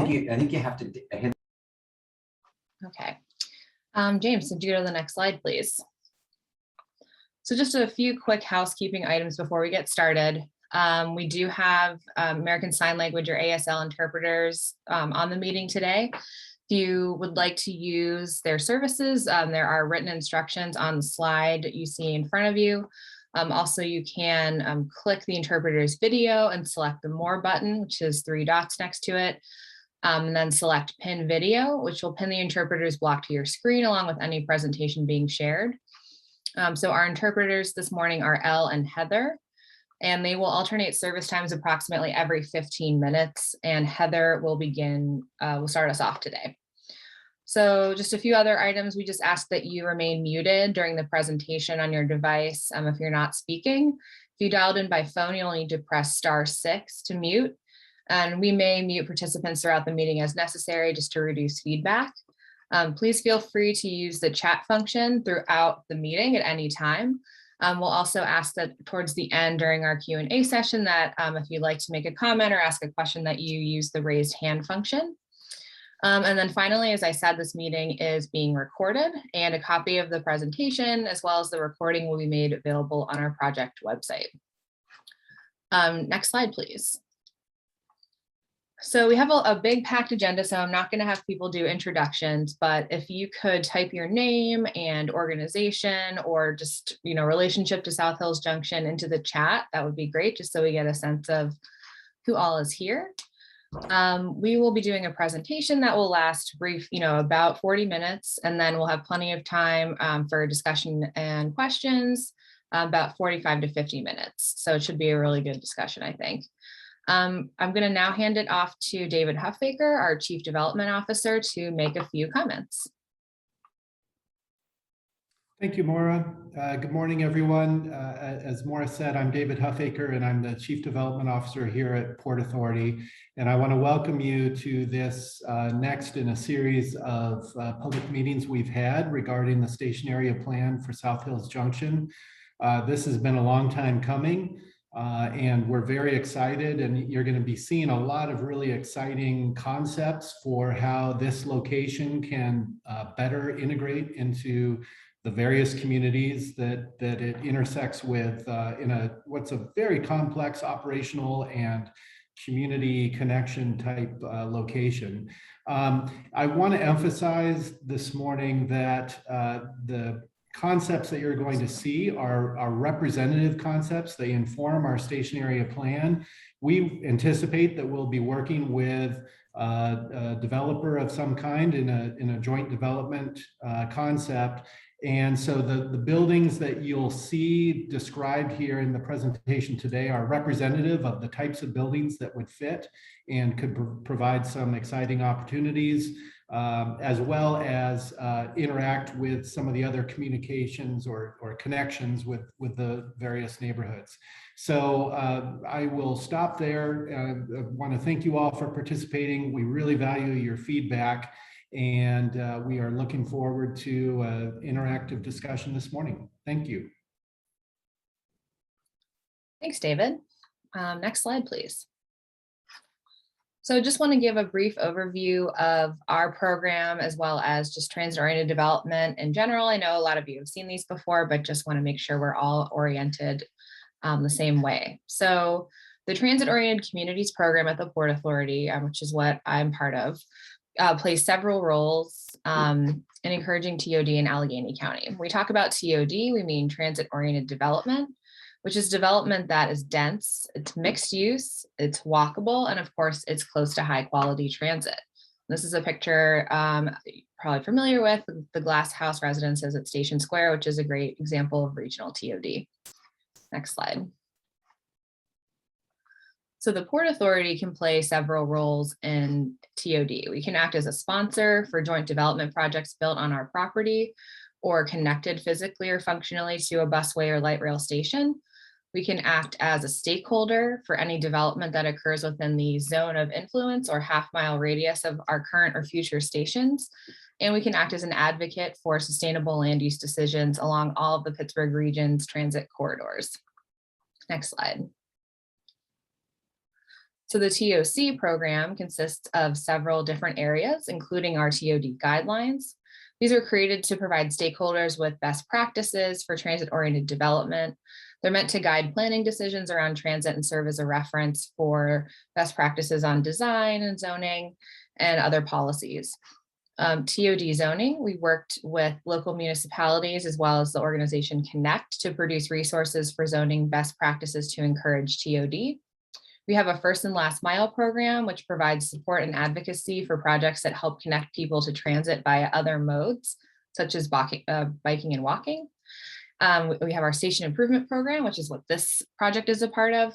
think you have to hit. Okay. James, could you go to the next slide, please? So just a few quick housekeeping items before we get started. We do have American Sign Language or ASL interpreters on the meeting today. If you would like to use their services, there are written instructions on the slide that you see in front of you. Also, you can click the interpreter's video and select the More button, which is 3 dots next to it, and then select Pin Video, which will pin the interpreter's block to your screen along with any presentation being shared. So our interpreters this morning are Elle and Heather, and they will alternate service times approximately every 15 minutes, and Heather will start us off today. So just a few other items. We just ask that you remain muted during the presentation on your device if you're not speaking. If you dialed in by phone, you'll need to press *6 to mute, and we may mute participants throughout the meeting as necessary just to reduce feedback. Please feel free to use the chat function throughout the meeting at any time. We'll also ask that towards the end during our Q&A session that if you'd like to make a comment or ask a question that you use the raised hand function. And then finally, as I said, this meeting is being recorded, and a copy of the presentation as well as the recording will be made available on our project website. Next slide, please. So we have a big packed agenda, so I'm not going to have people do introductions, but if you could type your name and organization or just, relationship to South Hills Junction into the chat, that would be great, just so we get a sense of who all is here. We will be doing a presentation that will last about 40 minutes, and then we'll have plenty of time for discussion and questions, about 45 to 50 minutes. So it should be a really good discussion, I think. I'm going to now hand it off to David Huffaker, our Chief Development Officer, to make a few comments. Thank you, Maura. Good morning, everyone. As Maura said, I'm David Huffaker, and I'm the Chief Development Officer here at Port Authority. And I want to welcome you to this next in a series of public meetings we've had regarding the station area plan for South Hills Junction. This has been a long time coming. And we're very excited, and you're going to be seeing a lot of really exciting concepts for how this location can better integrate into the various communities that it intersects with in what's a very complex operational and community connection type location. I want to emphasize this morning that the concepts that you're going to see are representative concepts. They inform our station area plan. We anticipate that we'll be working with a developer of some kind in a joint development concept. And so the buildings that you'll see described here in the presentation today are representative of the types of buildings that would fit and could provide some exciting opportunities, as well as interact with some of the other communications or connections with the various neighborhoods. So I will stop there. I want to thank you all for participating. We really value your feedback, and we are looking forward to interactive discussion this morning. Thank you. Thanks, David. Next slide, please. So just want to give a brief overview of our program as well as just transit-oriented development in general. I know a lot of you have seen these before, but just want to make sure we're all oriented the same way. So the Transit-Oriented Communities program at the Port Authority, which is what I'm part of, plays several roles in encouraging TOD in Allegheny County. When we talk about TOD, we mean transit-oriented development, which is development that is dense, it's mixed use, it's walkable, and of course, it's close to high quality transit. This is a picture you're probably familiar with, the Glass House residences at Station Square, which is a great example of regional TOD. Next slide. So the Port Authority can play several roles in TOD. We can act as a sponsor for joint development projects built on our property or connected physically or functionally to a busway or light rail station. We can act as a stakeholder for any development that occurs within the zone of influence or half-mile radius of our current or future stations. And we can act as an advocate for sustainable land use decisions along all of the Pittsburgh region's transit corridors. Next slide. So the TOC program consists of several different areas, including our TOD guidelines. These are created to provide stakeholders with best practices for transit-oriented development. They're meant to guide planning decisions around transit and serve as a reference for best practices on design and zoning and other policies. TOD zoning, we worked with local municipalities as well as the organization Connect to produce resources for zoning best practices to encourage TOD. We have a first and last mile program, which provides support and advocacy for projects that help connect people to transit via other modes, such as biking and walking. We have our station improvement program, which is what this project is a part of.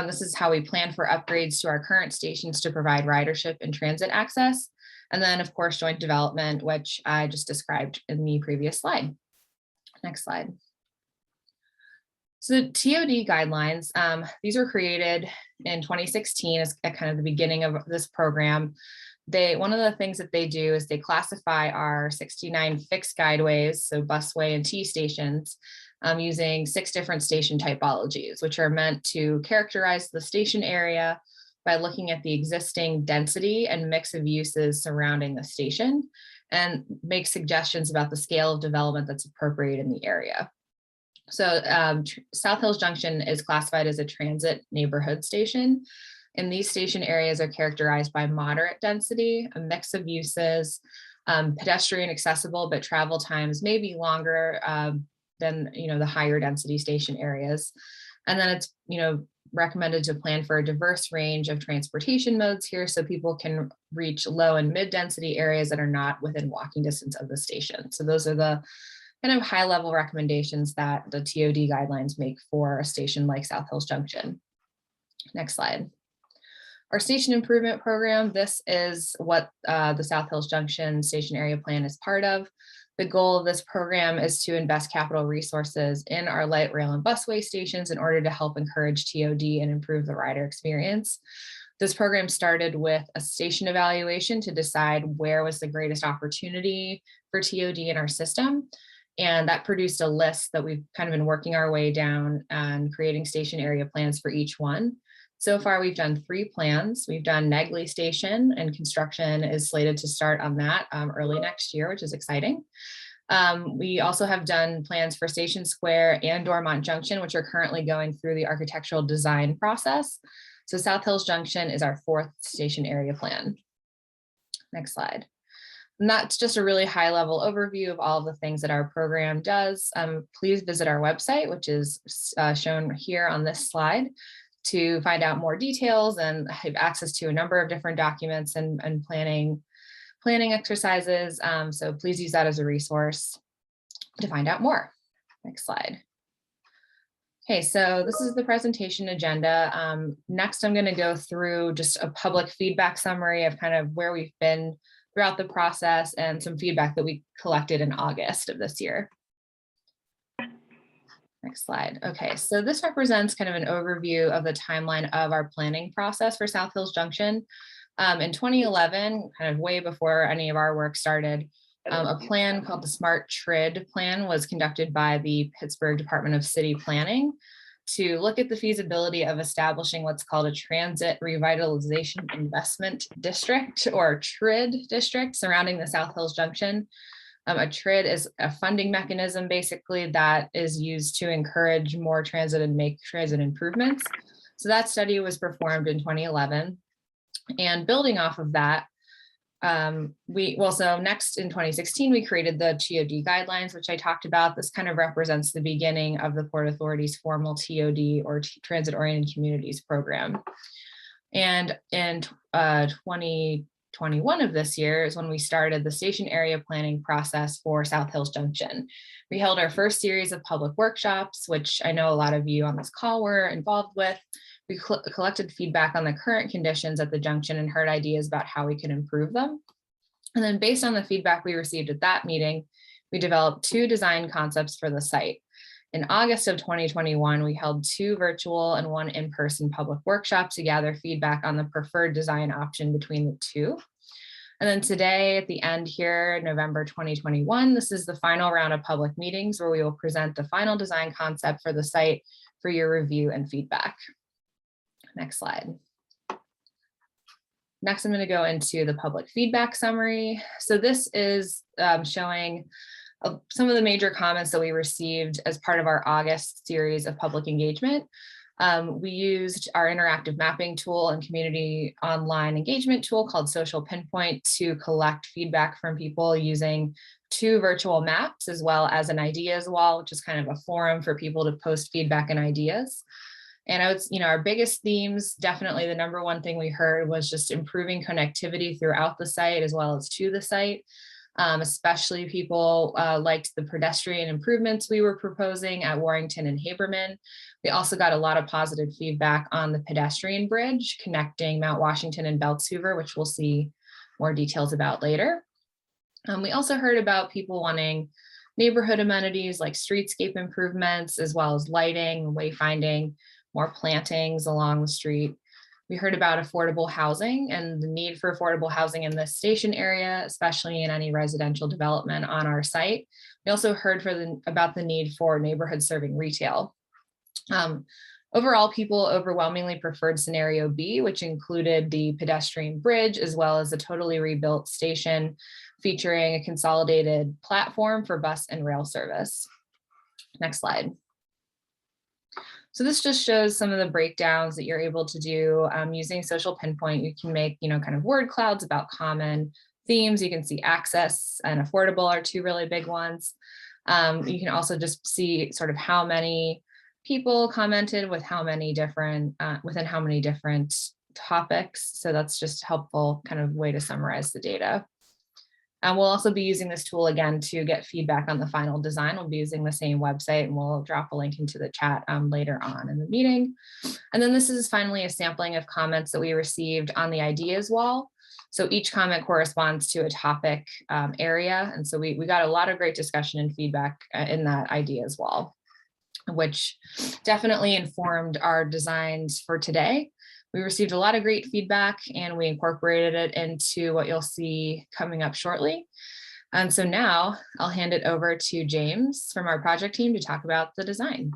This is how we plan for upgrades to our current stations to provide ridership and transit access. And then, of course, joint development, which I just described in the previous slide. Next slide. So the TOD guidelines, these were created in 2016 as at kind of the beginning of this program. One of the things that they do is they classify our 69 fixed guideways, so busway and T stations, using 6 different station typologies, which are meant to characterize the station area by looking at the existing density and mix of uses surrounding the station and make suggestions about the scale of development that's appropriate in the area. So South Hills Junction is classified as a transit neighborhood station. And these station areas are characterized by moderate density, a mix of uses, pedestrian accessible, but travel times may be longer than the higher density station areas. And then it's recommended to plan for a diverse range of transportation modes here so people can reach low and mid density areas that are not within walking distance of the station. So those are the kind of high level recommendations that the TOD guidelines make for a station like South Hills Junction. Next slide. Our station improvement program, this is what the South Hills Junction Station Area Plan is part of. The goal of this program is to invest capital resources in our light rail and busway stations in order to help encourage TOD and improve the rider experience. This program started with a station evaluation to decide where was the greatest opportunity for TOD in our system. And that produced a list that we've kind of been working our way down and creating station area plans for each one. So far, we've done 3 plans. We've done Negley Station, and construction is slated to start on that early next year, which is exciting. We also have done plans for Station Square and Dormont Junction, which are currently going through the architectural design process. So South Hills Junction is our 4th station area plan. Next slide. And that's just a really high level overview of all of the things that our program does. Please visit our website, which is shown here on this slide, to find out more details and have access to a number of different documents and planning exercises. So please use that as a resource to find out more. Next slide. Okay, so this is the presentation agenda. Next, I'm going to go through just a public feedback summary of kind of where we've been throughout the process and some feedback that we collected in August of this year. Next slide. Okay, so this represents kind of an overview of the timeline of our planning process for South Hills Junction. In 2011, kind of way before any of our work started, a plan called the Smart TRID plan was conducted by the Pittsburgh Department of City Planning to look at the feasibility of establishing what's called a Transit Revitalization Investment District, or TRID district, surrounding the South Hills Junction. A TRID is a funding mechanism basically that is used to encourage more transit and make transit improvements. So that study was performed in 2011. And building off of that, so next in 2016, we created the TOD guidelines, which I talked about. This kind of represents the beginning of the Port Authority's formal TOD, or Transit Oriented Communities program. And in 2021 of this year is when we started the station area planning process for South Hills Junction. We held our first series of public workshops, which I know a lot of you on this call were involved with. We collected feedback on the current conditions at the junction and heard ideas about how we could improve them. And then based on the feedback we received at that meeting, we developed 2 design concepts for the site. In August of 2021, we held 2 virtual and 1 in-person public workshops to gather feedback on the preferred design option between the 2. And then today at the end here, November 2021, this is the final round of public meetings where we will present the final design concept for the site for your review and feedback. Next slide. Next, I'm going to go into the public feedback summary. So this is showing some of the major comments that we received as part of our August series of public engagement. We used our interactive mapping tool and community online engagement tool called Social Pinpoint to collect feedback from people using 2 virtual maps, as well as an ideas wall, which is kind of a forum for people to post feedback and ideas. And I would, our biggest themes, definitely the number one thing we heard was just improving connectivity throughout the site as well as to the site. Especially people liked the pedestrian improvements we were proposing at Warrington and Haberman. We also got a lot of positive feedback on the pedestrian bridge connecting Mount Washington and Belts Hoover, which we'll see more details about later. We also heard about people wanting neighborhood amenities like streetscape improvements, as well as lighting, wayfinding, more plantings along the street. We heard about affordable housing and the need for affordable housing in this station area, especially in any residential development on our site. We also heard about the need for neighborhood serving retail. Overall, people overwhelmingly preferred scenario B, which included the pedestrian bridge, as well as a totally rebuilt station featuring a consolidated platform for bus and rail service. Next slide. So this just shows some of the breakdowns that you're able to do using Social Pinpoint. You can make, kind of word clouds about common themes. You can see access and affordable are 2 really big ones. You can also just see sort of how many people commented with how many different, within how many different topics. So that's just a helpful kind of way to summarize the data. And we'll also be using this tool again to get feedback on the final design. We'll be using the same website, and we'll drop a link into the chat later on in the meeting. And then this is finally a sampling of comments that we received on the ideas wall. So each comment corresponds to a topic area. And so we got a lot of great discussion and feedback in that ideas wall, which definitely informed our designs for today. We received a lot of great feedback and we incorporated it into what you'll see coming up shortly. And so now I'll hand it over to James from our project team to talk about the design.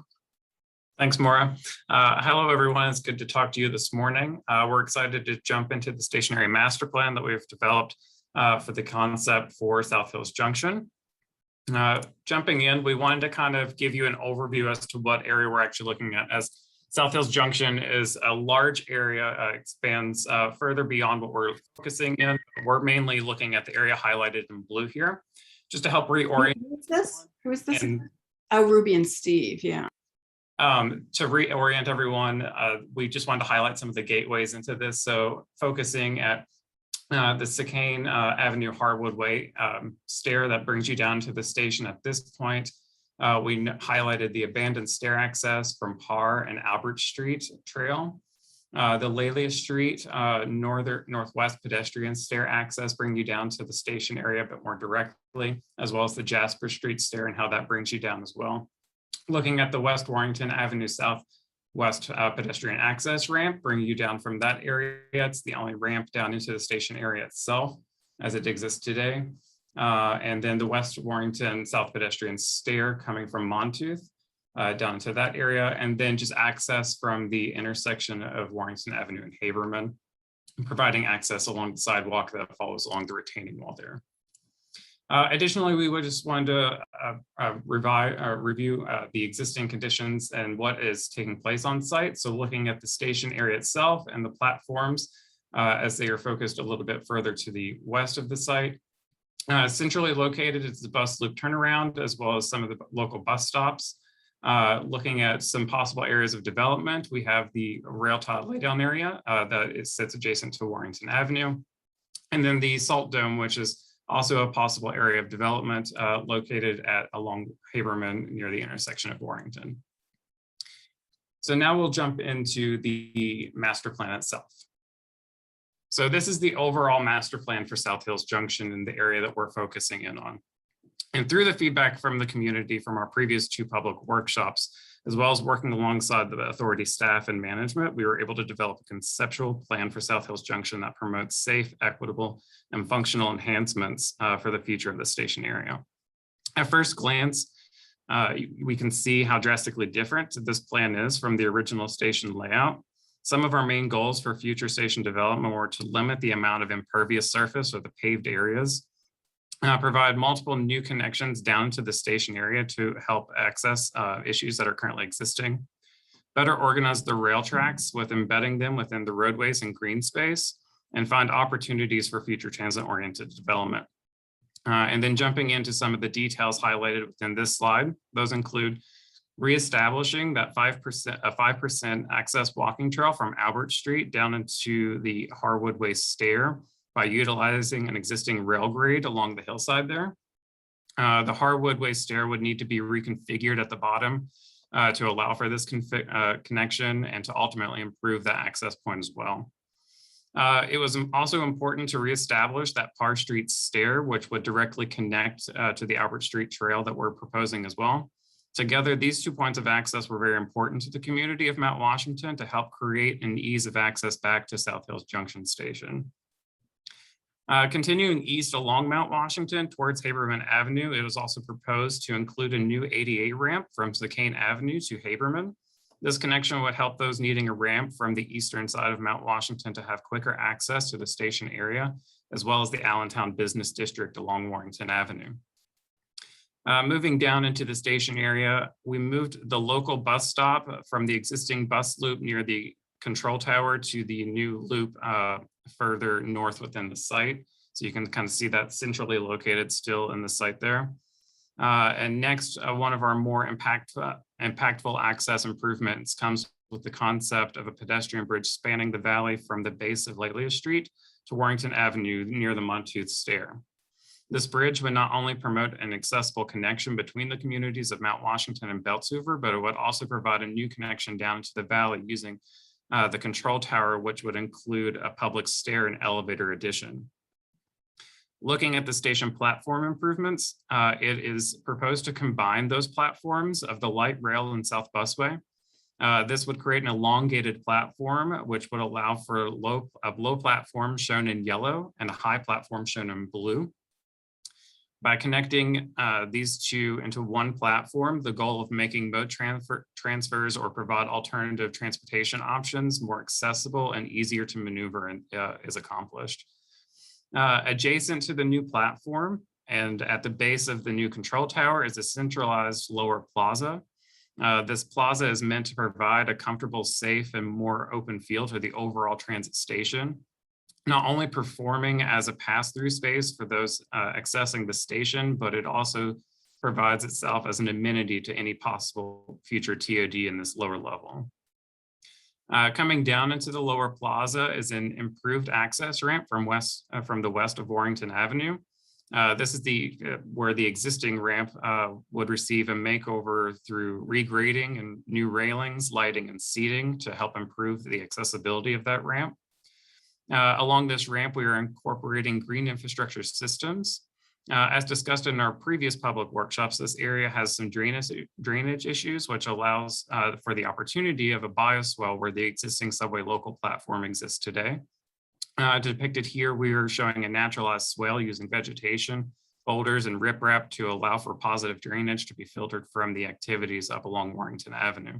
Thanks, Maura. Hello, everyone. It's good to talk to you this morning. We're excited to jump into the stationary master plan that we've developed for the concept for South Hills Junction. Jumping in, we wanted to kind of give you an overview as to what area we're actually looking at, as South Hills Junction is a large area, expands further beyond what we're focusing in. We're mainly looking at the area highlighted in blue here, just to help reorient. Who is this? Oh, Ruby and Steve, yeah. To reorient everyone, we just wanted to highlight some of the gateways into this. So focusing at the Chicane Avenue Harwood Way stair that brings you down to the station at this point. We highlighted the abandoned stair access from Parr and Albert Street Trail. The Lelia Street northwest pedestrian stair access bring you down to the station area a bit more directly, as well as the Jasper Street stair and how that brings you down as well. Looking at the West Warrington Avenue Southwest pedestrian access ramp, bringing you down from that area. It's the only ramp down into the station area itself as it exists today. And then the West Warrington South pedestrian stair coming from Montooth down to that area, and then just access from the intersection of Warrington Avenue and Haberman, providing access along the sidewalk that follows along the retaining wall there. Additionally, we would just want to review the existing conditions and what is taking place on site. So looking at the station area itself and the platforms as they are focused a little bit further to the west of the site. Centrally located, it's the bus loop turnaround, as well as some of the local bus stops. Looking at some possible areas of development, we have the rail tie laydown area that sits adjacent to Warrington Avenue. And then the Salt Dome, which is also a possible area of development located along Haberman near the intersection of Warrington. So now we'll jump into the master plan itself. So this is the overall master plan for South Hills Junction in the area that we're focusing in on. And through the feedback from the community from our previous 2 public workshops, as well as working alongside the authority staff and management, we were able to develop a conceptual plan for South Hills Junction that promotes safe, equitable, and functional enhancements for the future of the station area. At first glance, we can see how drastically different this plan is from the original station layout. Some of our main goals for future station development were to limit the amount of impervious surface or the paved areas, provide multiple new connections down to the station area to help access issues that are currently existing, better organize the rail tracks with embedding them within the roadways and green space, and find opportunities for future transit-oriented development. And then jumping into some of the details highlighted within this slide, those include reestablishing that 5% access walking trail from Albert Street down into the Harwood Way stair by utilizing an existing rail grade along the hillside there. The Harwood Way stair would need to be reconfigured at the bottom to allow for this connection and to ultimately improve that access point as well. It was also important to reestablish that Parr Street stair, which would directly connect to the Albert Street trail that we're proposing as well. Together, these 2 points of access were very important to the community of Mount Washington to help create an ease of access back to South Hills Junction Station. Continuing east along Mount Washington towards Haberman Avenue, it was also proposed to include a new ADA ramp from Sakane Avenue to Haberman. This connection would help those needing a ramp from the eastern side of Mount Washington to have quicker access to the station area, as well as the Allentown Business District along Warrington Avenue. Moving down into the station area, we moved the local bus stop from the existing bus loop near the control tower to the new loop further north within the site. So you can kind of see that centrally located still in the site there. And next, one of our more impactful access improvements comes with the concept of a pedestrian bridge spanning the valley from the base of Laelia Street to Warrington Avenue near the Montooth Stair. This bridge would not only promote an accessible connection between the communities of Mount Washington and Beltshoover, but it would also provide a new connection down into the valley using the control tower, which would include a public stair and elevator addition. Looking at the station platform improvements, it is proposed to combine those platforms of the light rail and South Busway. This would create an elongated platform, which would allow for a low platform shown in yellow and a high platform shown in blue. By connecting these two into one platform, the goal of making mode transfers or provide alternative transportation options more accessible and easier to maneuver is accomplished. Adjacent to the new platform and at the base of the new control tower is a centralized lower plaza. This plaza is meant to provide a comfortable, safe, and more open feel to the overall transit station, not only performing as a pass-through space for those accessing the station, but it also provides itself as an amenity to any possible future TOD in this lower level. Coming down into the lower plaza is an improved access ramp from the west of Warrington Avenue. This is where the existing ramp would receive a makeover through regrading and new railings, lighting, and seating to help improve the accessibility of that ramp. Along this ramp, we are incorporating green infrastructure systems. As discussed in our previous public workshops, this area has some drainage issues, which allows for the opportunity of a bioswale where the existing subway local platform exists today. Depicted here, we are showing a naturalized swale using vegetation, boulders, and riprap to allow for positive drainage to be filtered from the activities up along Warrington Avenue.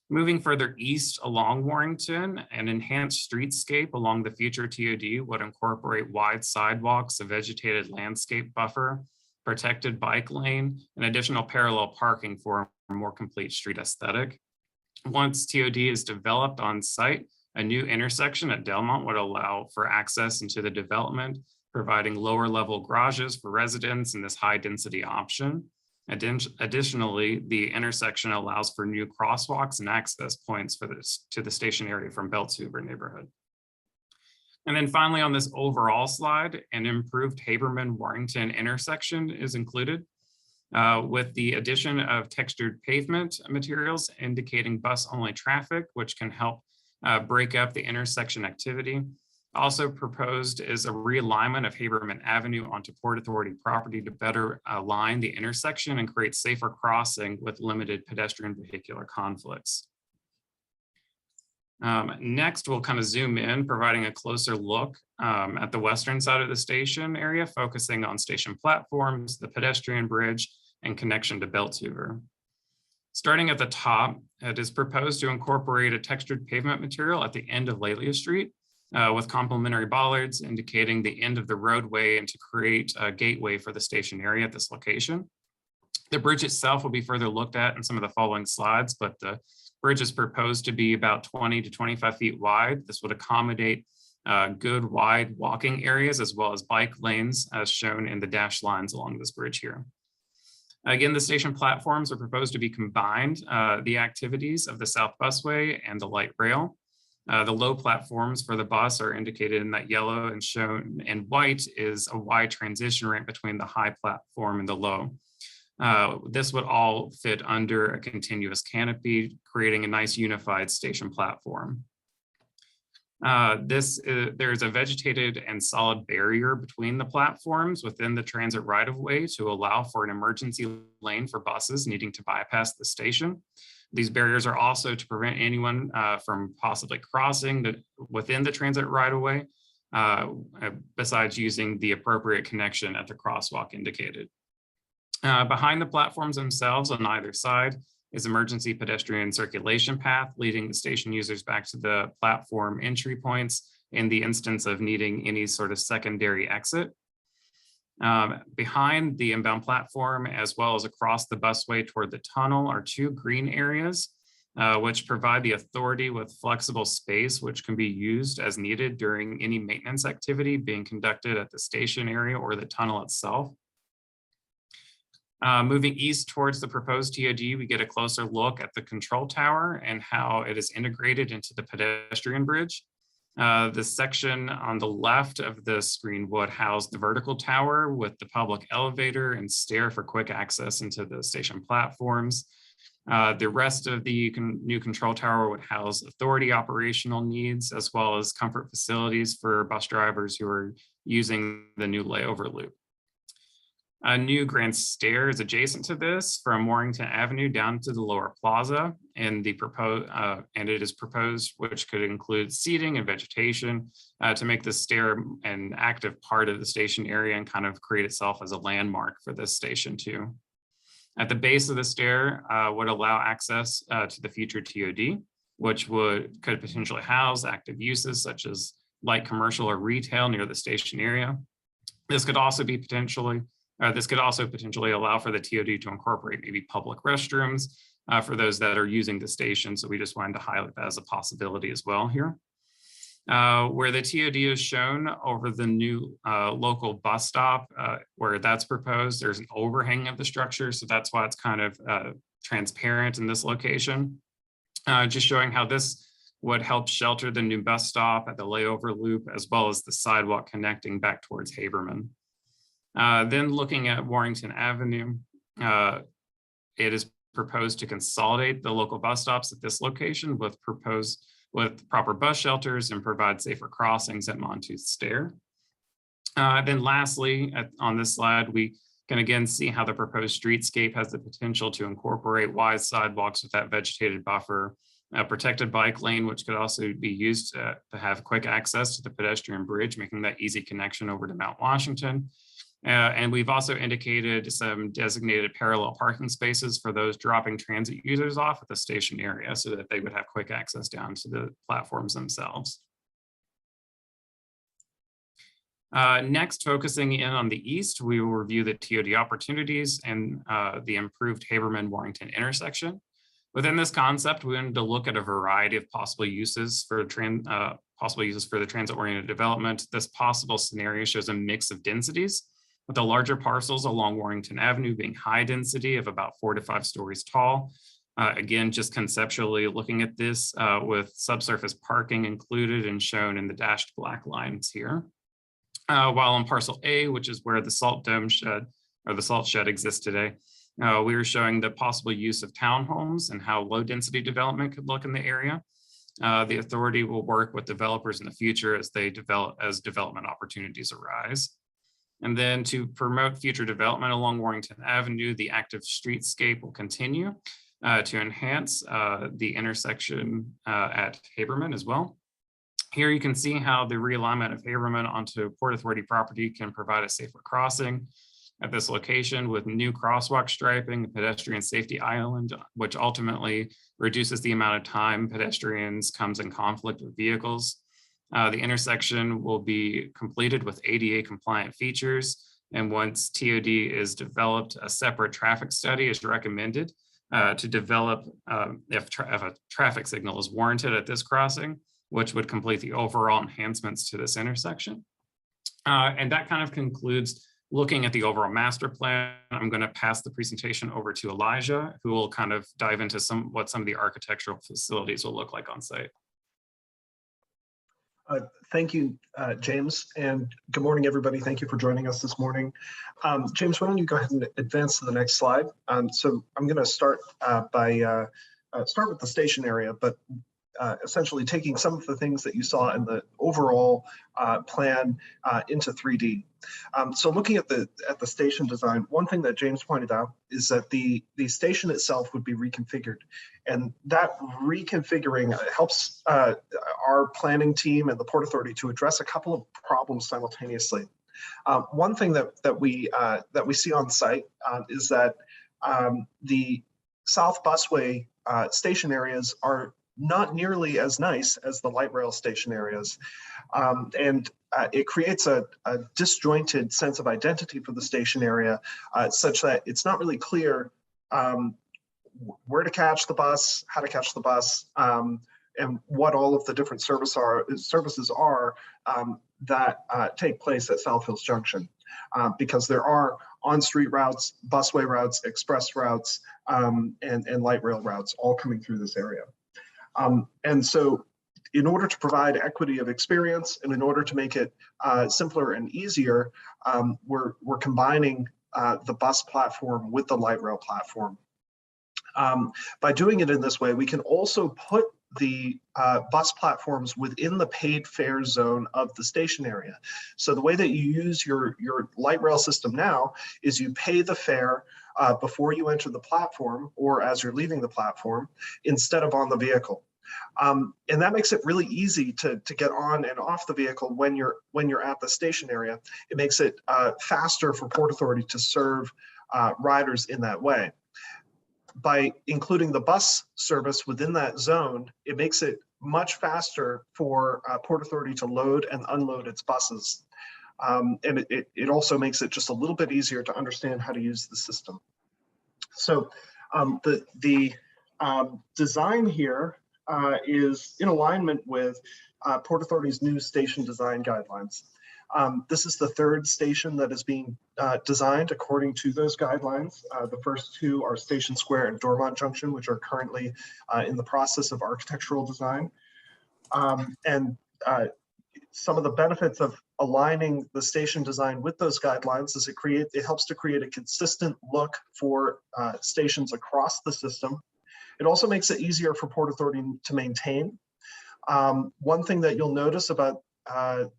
Moving further east along Warrington, an enhanced streetscape along the future TOD would incorporate wide sidewalks, a vegetated landscape buffer, protected bike lane, and additional parallel parking for a more complete street aesthetic. Once TOD is developed on site, a new intersection at Delmont would allow for access into the development, providing lower level garages for residents in this high density option. Additionally, the intersection allows for new crosswalks and access points to the station area from Beltshoover neighborhood. And then finally on this overall slide, an improved Haberman-Warrington intersection is included with the addition of textured pavement materials indicating bus-only traffic, which can help break up the intersection activity. Also proposed is a realignment of Haberman Avenue onto Port Authority property to better align the intersection and create safer crossing with limited pedestrian vehicular conflicts. Next, we'll kind of zoom in, providing a closer look at the western side of the station area, focusing on station platforms, the pedestrian bridge, and connection to Beltshoover. Starting at the top, it is proposed to incorporate a textured pavement material at the end of Lelia Street with complementary bollards indicating the end of the roadway and to create a gateway for the station area at this location. The bridge itself will be further looked at in some of the following slides, but the bridge is proposed to be about 20 to 25 feet wide. This would accommodate good wide walking areas as well as bike lanes as shown in the dashed lines along this bridge here. Again, the station platforms are proposed to be combined, the activities of the South Busway and the light rail. The low platforms for the bus are indicated in that yellow, and shown in white is a wide transition ramp between the high platform and the low. This would all fit under a continuous canopy, creating a nice unified station platform. There's a vegetated and solid barrier between the platforms within the transit right-of-way to allow for an emergency lane for buses needing to bypass the station. These barriers are also to prevent anyone from possibly crossing within the transit right-of-way, besides using the appropriate connection at the crosswalk indicated. Behind the platforms themselves on either side is emergency pedestrian circulation path leading the station users back to the platform entry points in the instance of needing any sort of secondary exit. Behind the inbound platform, as well as across the busway toward the tunnel, are two green areas, which provide the authority with flexible space, which can be used as needed during any maintenance activity being conducted at the station area or the tunnel itself. Moving east towards the proposed TOD, we get a closer look at the control tower and how it is integrated into the pedestrian bridge. The section on the left of the screen would house the vertical tower with the public elevator and stair for quick access into the station platforms. The rest of the new control tower would house authority operational needs, as well as comfort facilities for bus drivers who are using the new layover loop. A new grand stair is adjacent to this from Warrington Avenue down to the lower plaza, and it is proposed, which could include seating and vegetation to make the stair an active part of the station area and kind of create itself as a landmark for this station too. At the base of the stair would allow access to the future TOD, which could potentially house active uses such as light commercial or retail near the station area. This could also potentially allow for the TOD to incorporate maybe public restrooms for those that are using the station. So we just wanted to highlight that as a possibility as well here. Where the TOD is shown over the new local bus stop, where that's proposed, there's an overhang of the structure. So that's why it's kind of transparent in this location. Just showing how this would help shelter the new bus stop at the layover loop, as well as the sidewalk connecting back towards Haberman. Then looking at Warrington Avenue, it is proposed to consolidate the local bus stops at this location with proper bus shelters and provide safer crossings at Montooth Stair. Then lastly, on this slide, we can again see how the proposed streetscape has the potential to incorporate wide sidewalks with that vegetated buffer, a protected bike lane, which could also be used to have quick access to the pedestrian bridge, making that easy connection over to Mount Washington. And we've also indicated some designated parallel parking spaces for those dropping transit users off at the station area so that they would have quick access down to the platforms themselves. Next, focusing in on the east, we will review the TOD opportunities and the improved Haberman-Warrington intersection. Within this concept, we wanted to look at a variety of possible uses for the transit-oriented development. This possible scenario shows a mix of densities, with the larger parcels along Warrington Avenue being high density of about 4 to 5 stories tall. Again, just conceptually looking at this with subsurface parking included and shown in the dashed black lines here. While on parcel A, which is where the salt dome shed or the salt shed exists today, we are showing the possible use of townhomes and how low density development could look in the area. The authority will work with developers in the future as development opportunities arise. And then to promote future development along Warrington Avenue, the active streetscape will continue to enhance the intersection at Haberman as well. Here you can see how the realignment of Haberman onto Port Authority property can provide a safer crossing. at this location with new crosswalk striping, a pedestrian safety island, which ultimately reduces the amount of time pedestrians comes in conflict with vehicles. The intersection will be completed with ADA compliant features. And once TOD is developed, a separate traffic study is recommended to develop if a traffic signal is warranted at this crossing, which would complete the overall enhancements to this intersection. And that kind of concludes looking at the overall master plan. I'm going to pass the presentation over to Elijah, who will kind of dive into what some of the architectural facilities will look like on site. Thank you, James, and good morning, everybody. Thank you for joining us this morning. James, why don't you go ahead and advance to the next slide? So I'm going to start start with the station area, but essentially taking some of the things that you saw in the overall plan into 3D. So looking at the station design, one thing that James pointed out is that the station itself would be reconfigured, and that reconfiguring helps our planning team and the Port Authority to address a couple of problems simultaneously. One thing that we see on site is that the South Busway station areas are not nearly as nice as the light rail station areas. And it creates a disjointed sense of identity for the station area, such that it's not really clear where to catch the bus, how to catch the bus, and what all of the different services are that take place at South Hills Junction. Because there are on-street routes, busway routes, express routes, and light rail routes all coming through this area. And so in order to provide equity of experience and in order to make it simpler and easier, we're combining the bus platform with the light rail platform. By doing it in this way, we can also put the bus platforms within the paid fare zone of the station area. So the way that you use your light rail system now is you pay the fare before you enter the platform or as you're leaving the platform instead of on the vehicle. And that makes it really easy to get on and off the vehicle when you're at the station area. It makes it faster for Port Authority to serve riders in that way. By including the bus service within that zone, it makes it much faster for Port Authority to load and unload its buses. And it also makes it just a little bit easier to understand how to use the system. So the design here is in alignment with Port Authority's new station design guidelines. This is the third station that is being designed according to those guidelines. The first two are Station Square and Dormont Junction, which are currently in the process of architectural design. And some of the benefits of aligning the station design with those guidelines is it helps to create a consistent look for stations across the system. It also makes it easier for Port Authority to maintain. One thing that you'll notice about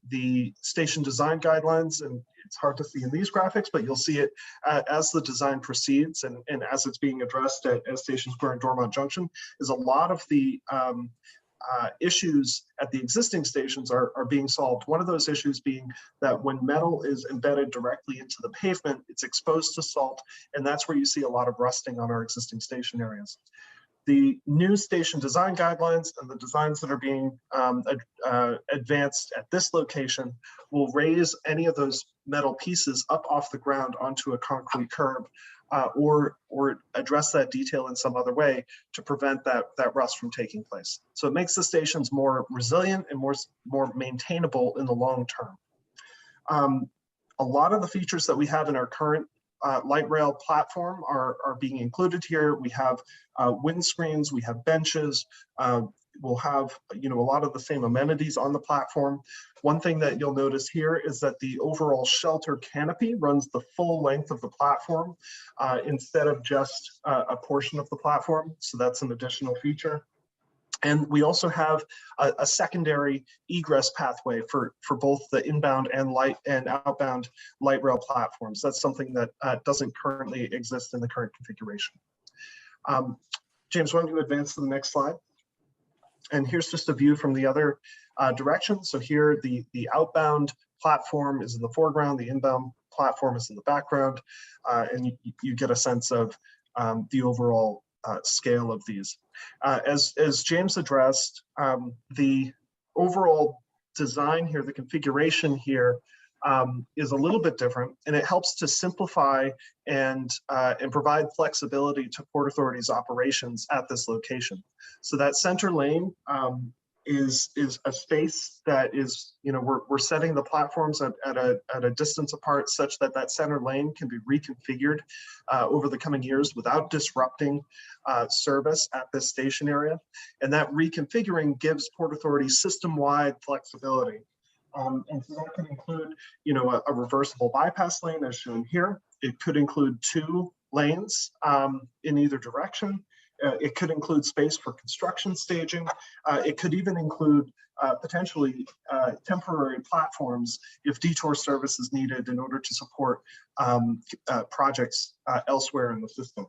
the station design guidelines, and it's hard to see in these graphics, but you'll see it as the design proceeds and as it's being addressed at Station Square and Dormont Junction, is a lot of the issues at the existing stations are being solved. One of those issues being that when metal is embedded directly into the pavement, it's exposed to salt, and that's where you see a lot of rusting on our existing station areas. The new station design guidelines and the designs that are being advanced at this location will raise any of those metal pieces up off the ground onto a concrete curb or address that detail in some other way to prevent that rust from taking place. So it makes the stations more resilient and more maintainable in the long term. A lot of the features that we have in our current light rail platform are being included here. We have windscreens, we have benches, we'll have a lot of the same amenities on the platform. One thing that you'll notice here is that the overall shelter canopy runs the full length of the platform instead of just a portion of the platform. So that's an additional feature. And we also have a secondary egress pathway for both the inbound and outbound light rail platforms. That's something that doesn't currently exist in the current configuration. James, why don't you advance to the next slide? And here's just a view from the other direction. So here, the outbound platform is in the foreground, the inbound platform is in the background, and you get a sense of the overall scale of these. As James addressed, the overall design here, the configuration here is a little bit different, and it helps to simplify and provide flexibility to Port Authority's operations at this location. So that center lane is a space that is, we're setting the platforms at a distance apart such that that center lane can be reconfigured over the coming years without disrupting service at this station area. And that reconfiguring gives Port Authority system-wide flexibility. And so that could include, a reversible bypass lane as shown here. It could include 2 lanes in either direction. It could include space for construction staging. It could even include potentially temporary platforms if detour service is needed in order to support projects elsewhere in the system.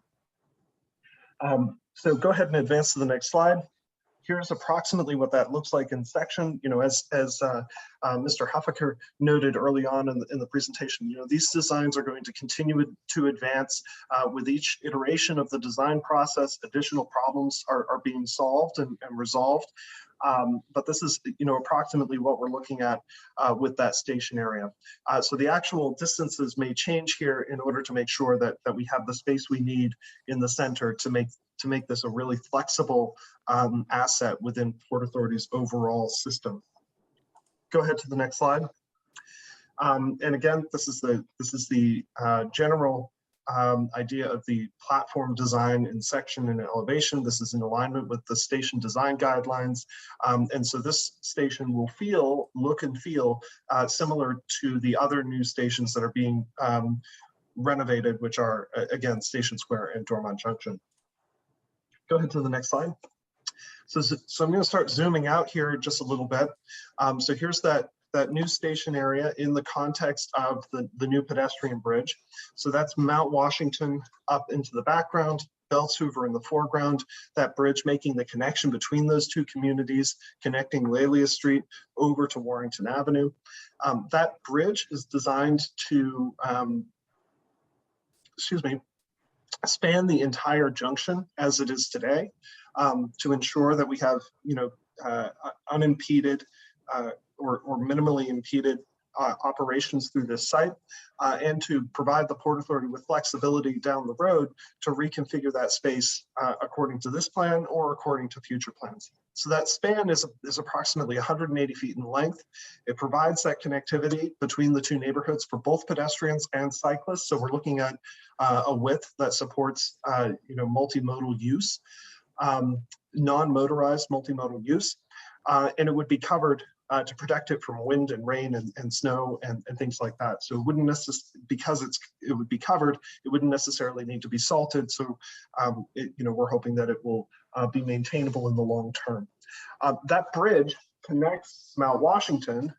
So go ahead and advance to the next slide. Here's approximately what that looks like in section. As Mr. Huffaker noted early on in the presentation, these designs are going to continue to advance with each iteration of the design process. Additional problems are being solved and resolved. But this is, approximately what we're looking at with that station area. So the actual distances may change here in order to make sure that we have the space we need in the center to make this a really flexible asset within Port Authority's overall system. Go ahead to the next slide. And again, this is the general idea of the platform design in section and elevation. This is in alignment with the station design guidelines. And so this station will look and feel similar to the other new stations that are being renovated, which are, again, Station Square and Dormont Junction. Go ahead to the next slide. So I'm going to start zooming out here just a little bit. So here's that new station area in the context of the new pedestrian bridge. So that's Mount Washington up into the background, Belts Hoover in the foreground, that bridge making the connection between those two communities, connecting Lelia Street over to Warrington Avenue. That bridge is designed to, span the entire junction as it is today, to ensure that we have, unimpeded or minimally impeded operations through this site, and to provide the Port Authority with flexibility down the road to reconfigure that space according to this plan or according to future plans. So that span is approximately 180 feet in length. It provides that connectivity between the two neighborhoods for both pedestrians and cyclists. So we're looking at a width that supports multimodal use, non-motorized multimodal use, and it would be covered to protect it from wind and rain and snow and things like that. So it wouldn't necessarily, because it would be covered, it wouldn't necessarily need to be salted. So we're hoping that it will be maintainable in the long term. That bridge connects Mount Washington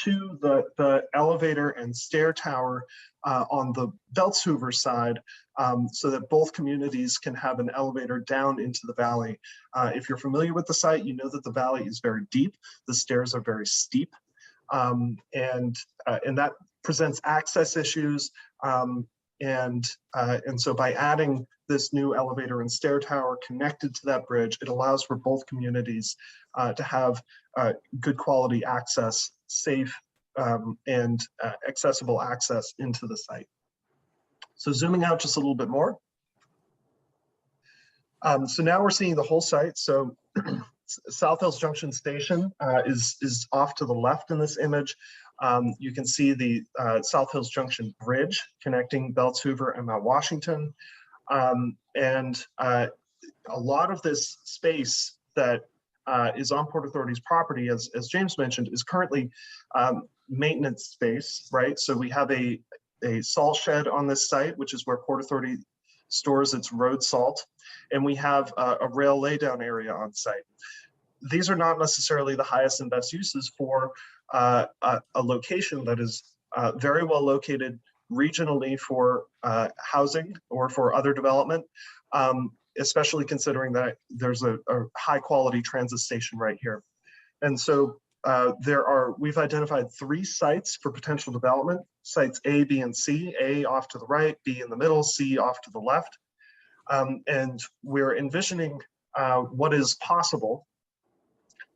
to the elevator and stair tower on the Belts Hoover side, so that both communities can have an elevator down into the valley. If you're familiar with the site, you know that the valley is very deep. The stairs are very steep, and that presents access issues. And so by adding this new elevator and stair tower connected to that bridge, it allows for both communities to have good quality access, safe and accessible access into the site. So zooming out just a little bit more. So now we're seeing the whole site. So South Hills Junction Station is off to the left in this image. You can see the South Hills Junction Bridge connecting Belts Hoover and Mount Washington. And a lot of this space that is on Port Authority's property, as James mentioned, is currently maintenance space, right? So we have a salt shed on this site, which is where Port Authority stores its road salt. And we have a rail laydown area on site. These are not necessarily the highest and best uses for a location that is very well located regionally for housing or for other development, especially considering that there's a high quality transit station right here. And so we've identified 3 sites for potential development, sites A, B, and C, A off to the right, B in the middle, C off to the left. And we're envisioning what is possible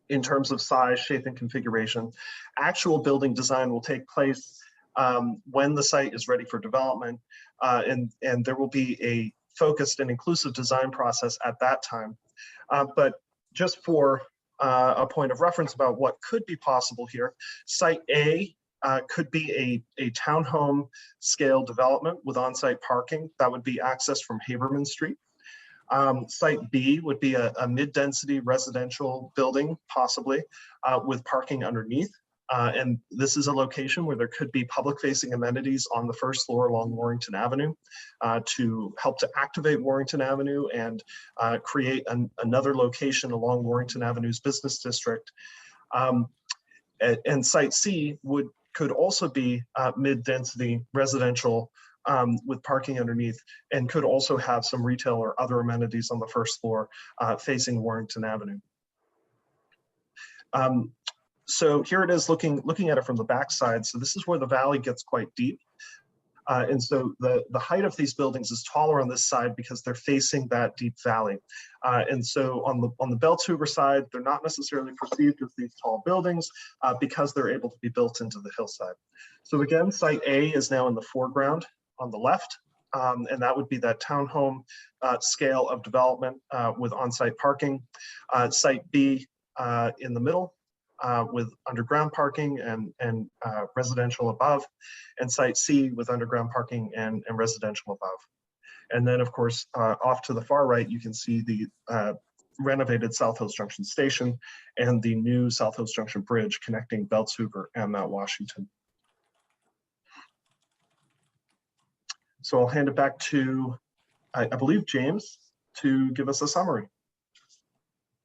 in terms of size, shape, and configuration. Actual building design will take place when the site is ready for development, and there will be a focused and inclusive design process at that time. But just for a point of reference about what could be possible here, Site A could be a townhome scale development with on-site parking that would be accessed from Haberman Street. Site B would be a mid-density residential building, possibly, with parking underneath. And this is a location where there could be public-facing amenities on the first floor along Warrington Avenue to help to activate Warrington Avenue and create another location along Warrington Avenue's business district. And Site C could also be mid-density residential with parking underneath, and could also have some retail or other amenities on the first floor facing Warrington Avenue. So here it is looking at it from the backside. So this is where the valley gets quite deep. And so the height of these buildings is taller on this side because they're facing that deep valley. And so on the Beltsuber side, they're not necessarily perceived as these tall buildings because they're able to be built into the hillside. So again, Site A is now in the foreground on the left. And that would be that townhome scale of development with on-site parking. Site B in the middle with underground parking and residential above, and Site C with underground parking and residential above. And then, of course, off to the far right, you can see the renovated South Hills Junction station and the new South Hills Junction Bridge connecting Beltsuber and Mount Washington. So I'll hand it back to, I believe, James, to give us a summary.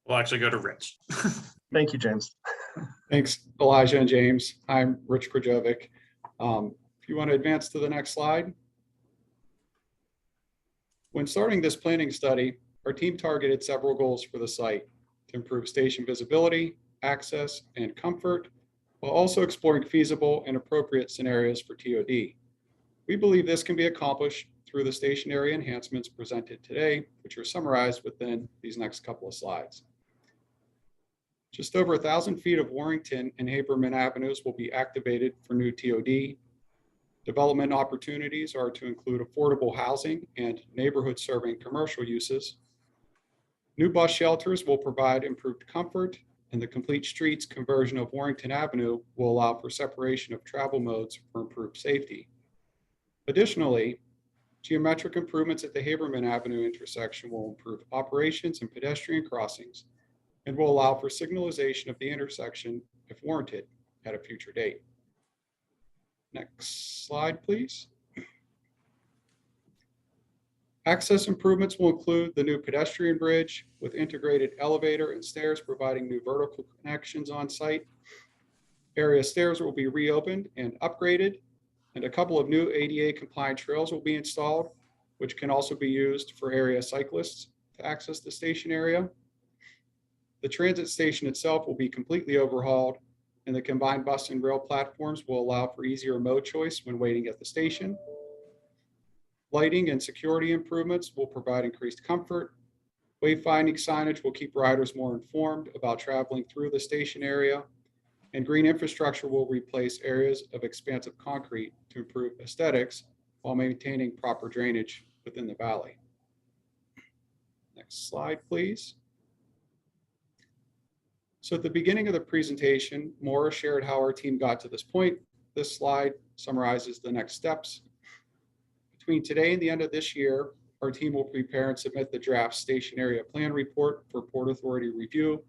We'll actually go to Rich. Thank you, James. Thanks, Elijah and James. I'm Rich Krajovic. If you want to advance to the next slide. When starting this planning study, our team targeted several goals for the site to improve station visibility, access, and comfort, while also exploring feasible and appropriate scenarios for TOD. We believe this can be accomplished through the station area enhancements presented today, which are summarized within these next couple of slides. Just over 1,000 feet of Warrington and Haberman Avenues will be activated for new TOD. Development opportunities are to include affordable housing and neighborhood serving commercial uses. New bus shelters will provide improved comfort, and the complete streets conversion of Warrington Avenue will allow for separation of travel modes for improved safety. Additionally, geometric improvements at the Haberman Avenue intersection will improve operations and pedestrian crossings and will allow for signalization of the intersection if warranted at a future date. Next slide, please. Access improvements will include the new pedestrian bridge with integrated elevator and stairs providing new vertical connections on site. Area stairs will be reopened and upgraded, and a couple of new ADA compliant trails will be installed, which can also be used for area cyclists to access the station area. The transit station itself will be completely overhauled, and the combined bus and rail platforms will allow for easier mode choice when waiting at the station. Lighting and security improvements will provide increased comfort. Wayfinding signage will keep riders more informed about traveling through the station area, and green infrastructure will replace areas of expansive concrete to improve aesthetics while maintaining proper drainage within the valley. Next slide, please. So at the beginning of the presentation, Maura shared how our team got to this point. This slide summarizes the next steps. Between today and the end of this year, our team will prepare and submit the draft station area plan report for Port Authority review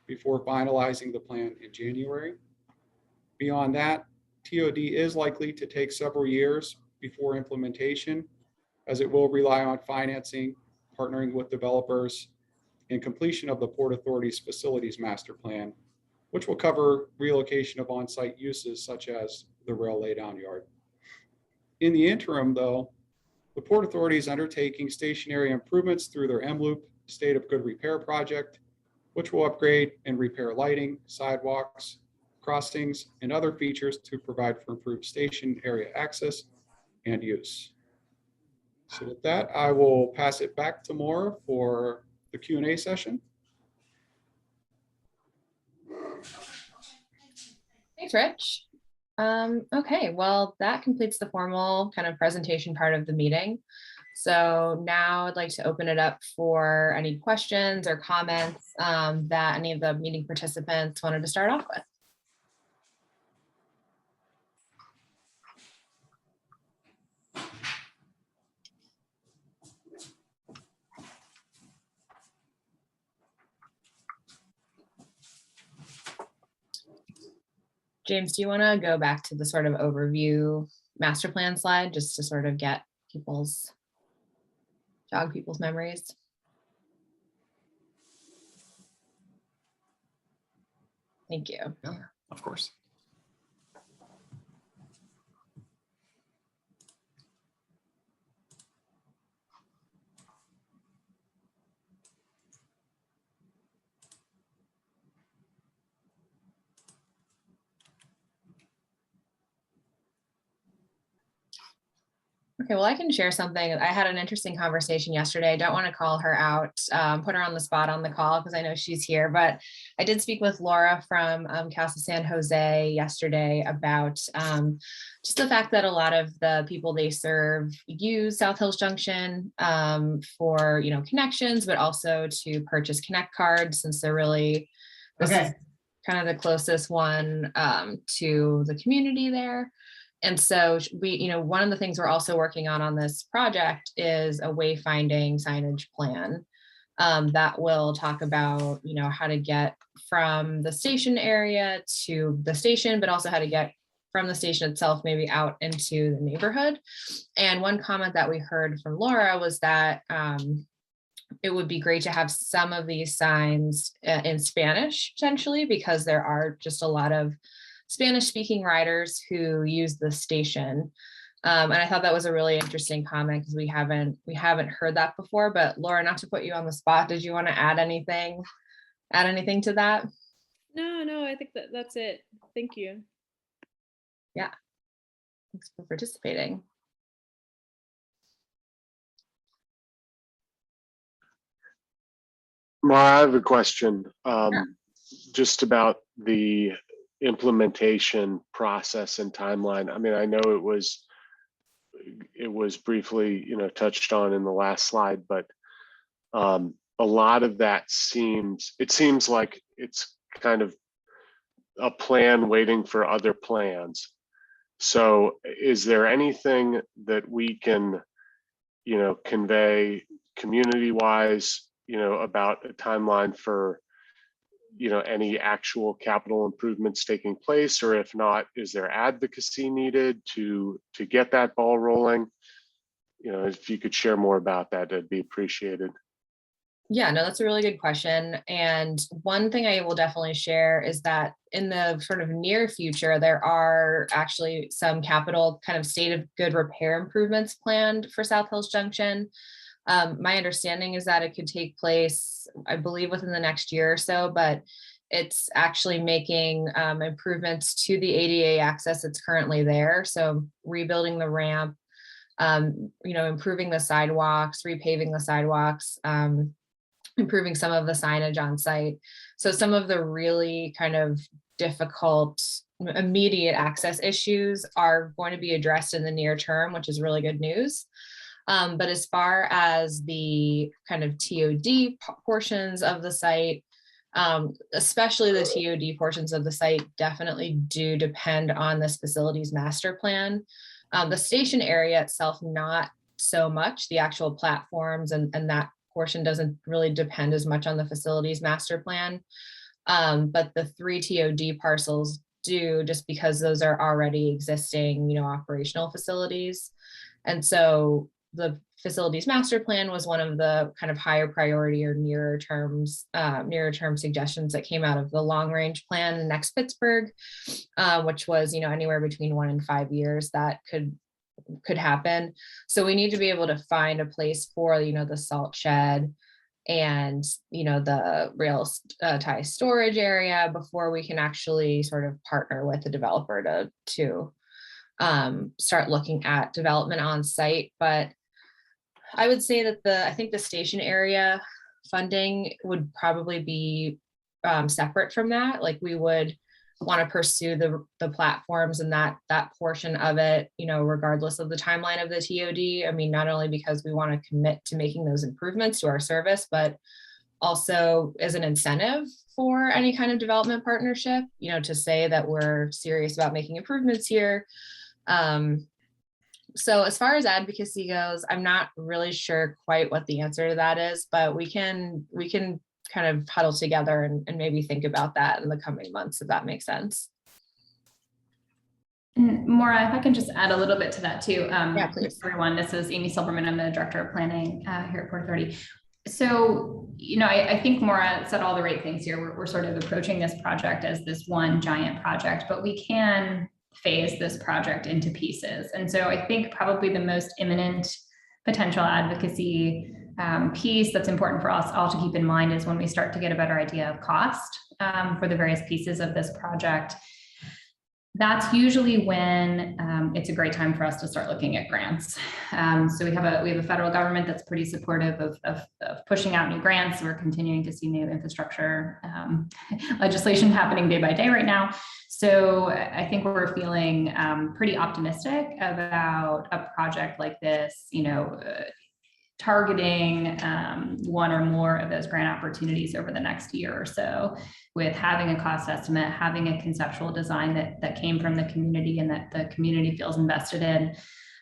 before finalizing the plan in January. Beyond that, TOD is likely to take several years before implementation, as it will rely on financing, partnering with developers, and completion of the Port Authority's facilities master plan, which will cover relocation of on-site uses such as the rail laydown yard. In the interim, though, the Port Authority is undertaking station area improvements through their M-Loop State of Good Repair project, which will upgrade and repair lighting, sidewalks, crossings, and other features to provide for improved station area access and use. So with that, I will pass it back to Maura for the Q&A session. Thanks, Rich. Okay, well, that completes the formal kind of presentation part of the meeting. So now I'd like to open it up for any questions or comments that any of the meeting participants wanted to start off with. James, do you want to go back to the sort of overview master plan slide just to sort of get jog people's memories? Thank you. Yeah, of course. Okay, well, I can share something. I had an interesting conversation yesterday. I don't want to call her out, put her on the spot on the call because I know she's here, but I did speak with Laura from Casa San Jose yesterday about just the fact that a lot of the people they serve use South Hills Junction for, connections, but also to purchase Connect cards since they're really, this is kind of the closest one to the community there. And so we, one of the things we're also working on this project is a wayfinding signage plan that will talk about, how to get from the station area to the station, but also how to get from the station itself, maybe out into the neighborhood. And one comment that we heard from Laura was that it would be great to have some of these signs in Spanish, potentially, because there are just a lot of Spanish-speaking riders who use the station. And I thought that was a really interesting comment because we haven't heard that before. But Laura, not to put you on the spot, did you want to add anything to that? No, I think that's it. Thank you. Yeah. Thanks for participating. Mara, I have a question Sure. just about the implementation process and timeline. I mean, I know it was briefly, touched on in the last slide, but a lot of that seems like it's kind of a plan waiting for other plans. So is there anything that we can, convey community-wise, about a timeline for any actual capital improvements taking place, or if not, is there advocacy needed to get that ball rolling? If you could share more about that, that'd be appreciated. Yeah, no, that's a really good question. And one thing I will definitely share is that in the sort of near future, there are actually some capital kind of state of good repair improvements planned for South Hills Junction. My understanding is that it could take place, I believe, within the next year or so, but it's actually making improvements to the ADA access that's currently there. So rebuilding the ramp, improving the sidewalks, repaving the sidewalks, improving some of the signage on site. So some of the really kind of difficult immediate access issues are going to be addressed in the near term, which is really good news. But as far as the kind of TOD portions of the site, especially the TOD portions of the site definitely do depend on this facilities master plan. The station area itself, not so much. The actual platforms and that portion doesn't really depend as much on the facilities master plan. But the 3 TOD parcels do, just because those are already existing, operational facilities. And so the facilities master plan was one of the kind of higher priority or nearer term suggestions that came out of the long range plan next Pittsburgh, which was, anywhere between 1 and 5 years that could happen. So we need to be able to find a place for, the salt shed, and, the rail tie storage area before we can actually sort of partner with the developer to start looking at development on site. But I would say that I think the station area funding would probably be separate from that. Like, we would want to pursue the platforms and that portion of it, regardless of the timeline of the TOD. I mean, not only because we want to commit to making those improvements to our service, but also as an incentive for any kind of development partnership, to say that we're serious about making improvements here. So as far as advocacy goes, I'm not really sure quite what the answer to that is, but we can kind of huddle together and maybe think about that in the coming months, if that makes sense. And Maura, if I can just add a little bit to that too. Yeah, please. Everyone, this is Amy Silverman. I'm the Director of Planning here at Port Authority. So, I think Maura said all the right things here. We're sort of approaching this project as this one giant project, but we can phase this project into pieces. And so I think probably the most imminent potential advocacy piece that's important for us all to keep in mind is when we start to get a better idea of cost for the various pieces of this project. That's usually when it's a great time for us to start looking at grants. So we have a federal government that's pretty supportive of pushing out new grants. We're continuing to see new infrastructure legislation happening day by day right now. So I think we're feeling pretty optimistic about a project like this, targeting one or more of those grant opportunities over the next year or so, with having a cost estimate, having a conceptual design that came from the community and that the community feels invested in,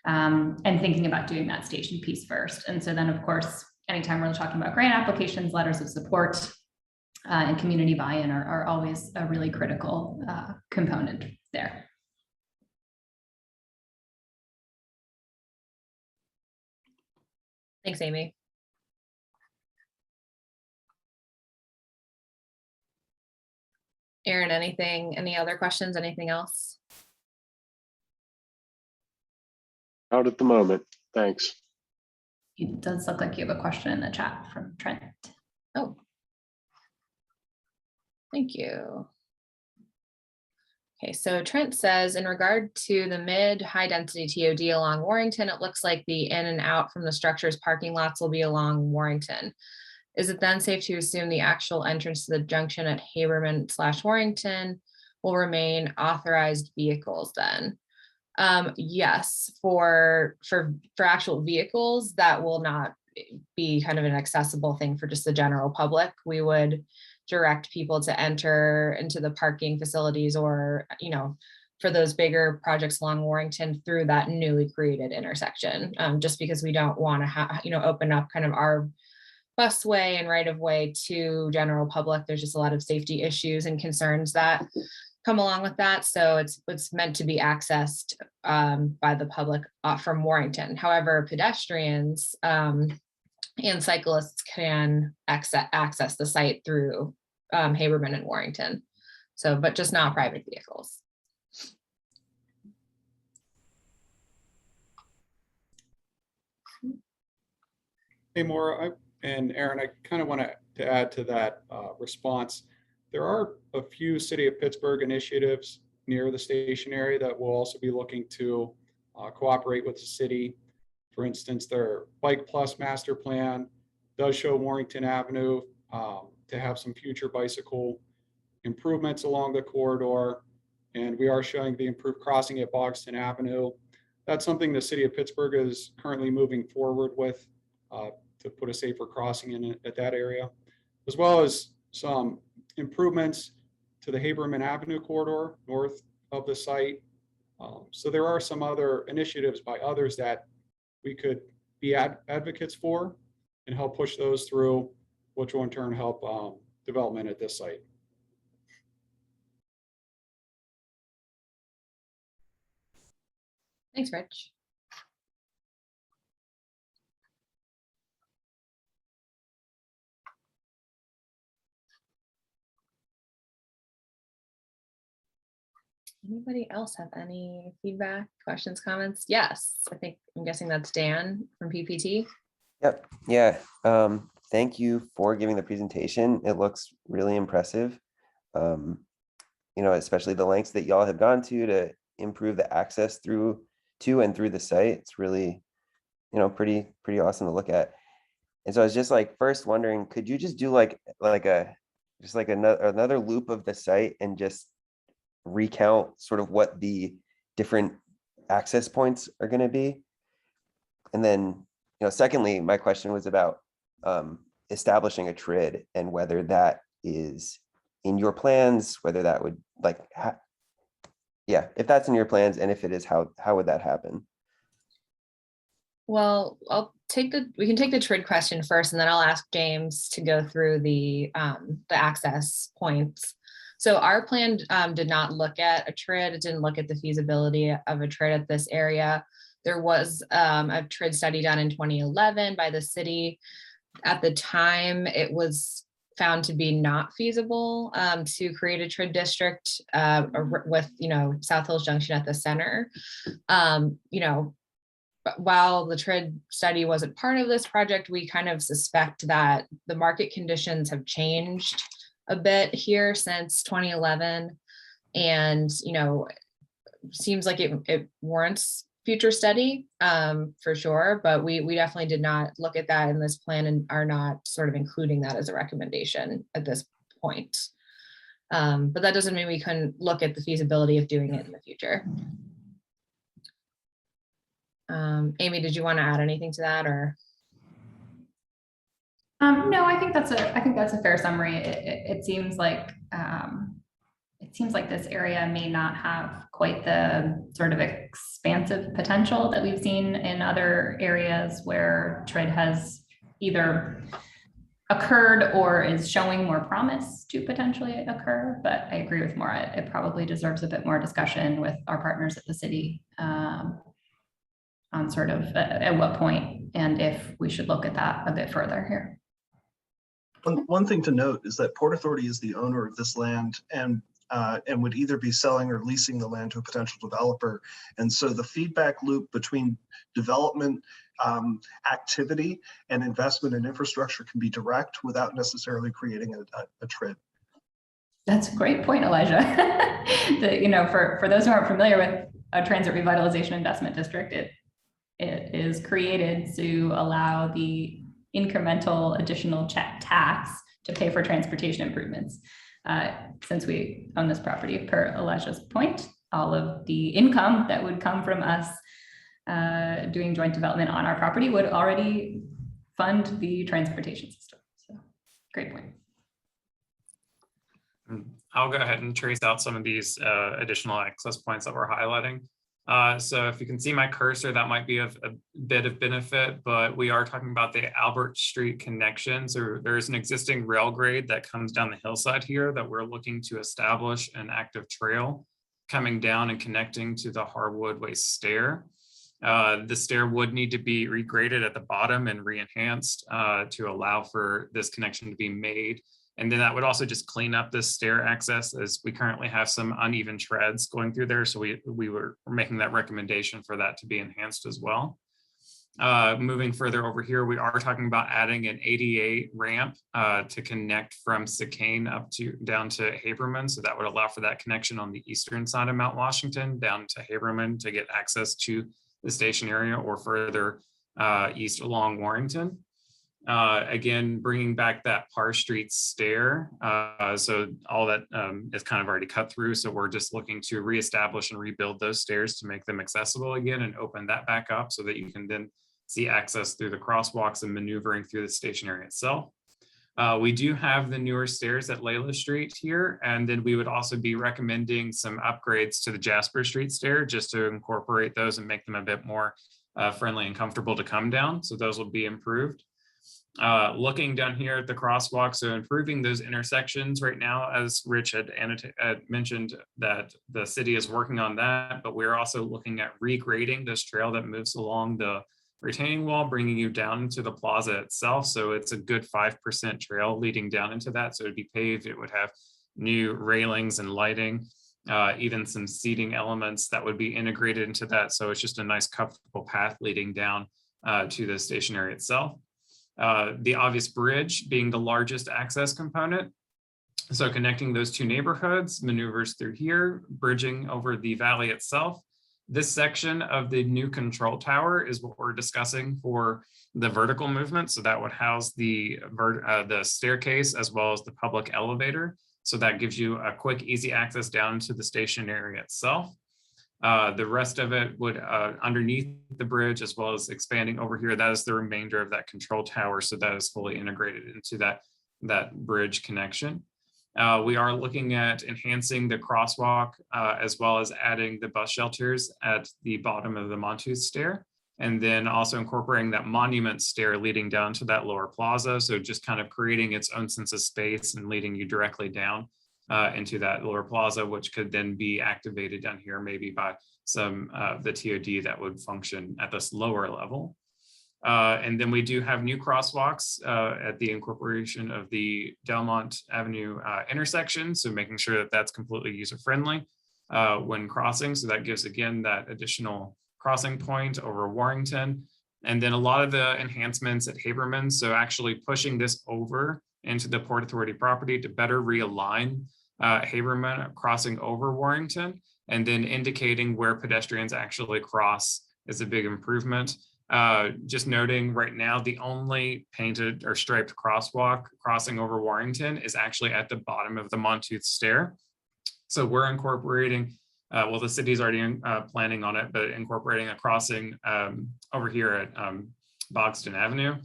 and thinking about doing that station piece first. And so then, of course, anytime we're talking about grant applications, letters of support, and community buy-in are always a really critical component there. Thanks, Amy. Aaron, any other questions, anything else? Out at the moment. Thanks. It does look like you have a question in the chat from Trent. Oh, thank you. Okay, so Trent says, in regard to the mid-high density TOD along Warrington, it looks like the in and out from the structure's parking lots will be along Warrington. Is it then safe to assume the actual entrance to the junction at Haberman/Warrington will remain authorized vehicles then? Yes, for actual vehicles, that will not be kind of an accessible thing for just the general public. We would direct people to enter into the parking facilities or, for those bigger projects along Warrington through that newly created intersection, just because we don't want to open up kind of our busway and right of way to general public. There's just a lot of safety issues and concerns that come along with that. So it's meant to be accessed by the public from Warrington. However, pedestrians and cyclists can access the site through Haberman and Warrington. So, but just not private vehicles. Hey, Maura and Aaron, I kind of want to add to that response. There are a few City of Pittsburgh initiatives near the station area that will also be looking to cooperate with the city. For instance, their Bike Plus master plan does show Warrington Avenue to have some future bicycle improvements along the corridor. And we are showing the improved crossing at Bogston Avenue. That's something the City of Pittsburgh is currently moving forward with to put a safer crossing in at that area, as well as some improvements to the Haberman Avenue corridor north of the site. So there are some other initiatives by others that we could be advocates for and help push those through, which will in turn help development at this site. Thanks, Rich. Anybody else have any feedback, questions, comments? Yes, I'm guessing that's Dan from PPT. Yep. Yeah. thank you for giving the presentation. It looks really impressive. Especially the lengths that y'all have gone to improve the access to and through the site. It's really, pretty awesome to look at. And so I was just like first wondering, could you just do another loop of the site and just recount sort of what the different access points are going to be? And then, secondly, my question was about establishing a TRID and whether that is in your plans, whether that would if that's in your plans, and if it is, how would that happen? Well, we can take the TRID question first, and then I'll ask James to go through the access points. So our plan did not look at a TRID. It didn't look at the feasibility of a TRID at this area. There was a TRID study done in 2011 by the city. At the time, it was found to be not feasible to create a TRID district with, South Hills Junction at the center. While the TRID study wasn't part of this project, we kind of suspect that the market conditions have changed a bit here since 2011. And, seems like it warrants future study for sure, but we definitely did not look at that in this plan and are not sort of including that as a recommendation at this point. But that doesn't mean we couldn't look at the feasibility of doing it in the future. Amy, did you want to add anything to that, or? No, I think that's a fair summary. It seems like this area may not have quite the sort of expansive potential that we've seen in other areas where TRID has either occurred or is showing more promise to potentially occur. But I agree with Maura. It probably deserves a bit more discussion with our partners at the city on sort of at what point and if we should look at that a bit further here. One thing to note is that Port Authority is the owner of this land and would either be selling or leasing the land to a potential developer. And so the feedback loop between development activity and investment in infrastructure can be direct without necessarily creating a TRID. That's a great point, Elijah. For those who aren't familiar with a transit revitalization investment district, it is created to allow the incremental additional tax to pay for transportation improvements. Since we own this property, per Elijah's point, all of the income that would come from us doing joint development on our property would already fund the transportation system. So great point. I'll go ahead and trace out some of these additional access points that we're highlighting. So if you can see my cursor, that might be of a bit of benefit, but we are talking about the Albert Street connection. So there's an existing rail grade that comes down the hillside here that we're looking to establish an active trail coming down and connecting to the Harwood Way stair. The stair would need to be regraded at the bottom and re-enhanced to allow for this connection to be made. And then that would also just clean up this stair access, as we currently have some uneven treads going through there. So we were making that recommendation for that to be enhanced as well. Moving further over here, we are talking about adding an ADA ramp to connect from Sicane down to Haberman. So that would allow for that connection on the eastern side of Mount Washington down to Haberman to get access to the station area or further east along Warrington. Again, bringing back that Parr Street stair. So all that is kind of already cut through. So we're just looking to reestablish and rebuild those stairs to make them accessible again and open that back up so that you can then see access through the crosswalks and maneuvering through the station area itself. We do have the newer stairs at Layla Street here, and then we would also be recommending some upgrades to the Jasper Street stair just to incorporate those and make them a bit more friendly and comfortable to come down. So those will be improved. Looking down here at the crosswalk, so improving those intersections right now, as Rich had mentioned, that the city is working on that, but we're also looking at regrading this trail that moves along the retaining wall, bringing you down into the plaza itself. So it's a good 5% trail leading down into that. So it'd be paved, it would have new railings and lighting, even some seating elements that would be integrated into that. So it's just a nice comfortable path leading down to the station area itself. The obvious bridge being the largest access component. So connecting those two neighborhoods, maneuvers through here, bridging over the valley itself. This section of the new control tower is what we're discussing for the vertical movement. So that would house the staircase as well as the public elevator. So that gives you a quick, easy access down to the station area itself. The rest of it would underneath the bridge, as well as expanding over here. That is the remainder of that control tower. So that is fully integrated into that bridge connection. We are looking at enhancing the crosswalk as well as adding the bus shelters at the bottom of the Montour stair, and then also incorporating that monument stair leading down to that lower plaza. So just kind of creating its own sense of space and leading you directly down into that lower plaza, which could then be activated down here maybe by some the TOD that would function at this lower level. And then we do have new crosswalks at the incorporation of the Delmont Avenue intersection. So making sure that that's completely user-friendly when crossing. So that gives, again, that additional crossing point over Warrington. And then a lot of the enhancements at Haberman. So actually pushing this over into the Port Authority property to better realign Haberman crossing over Warrington, and then indicating where pedestrians actually cross is a big improvement. Just noting right now, the only painted or striped crosswalk crossing over Warrington is actually at the bottom of the Montour stair. So we're incorporating, well, the city's already planning on it, but incorporating a crossing over here at Bogston Avenue.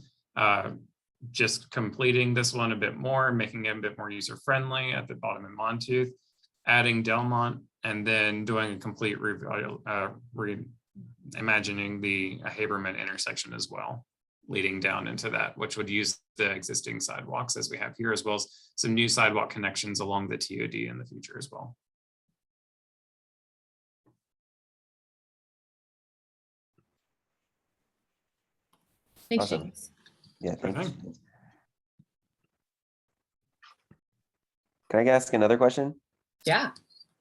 Just completing this one a bit more, making it a bit more user-friendly at the bottom of Montour, adding Delmont, and then doing a complete imagining the Haberman intersection as well, leading down into that, which would use the existing sidewalks as we have here, as well as some new sidewalk connections along the TOD in the future as well. Thanks, Awesome. James. Yeah, thanks. Can I ask another question? Yeah,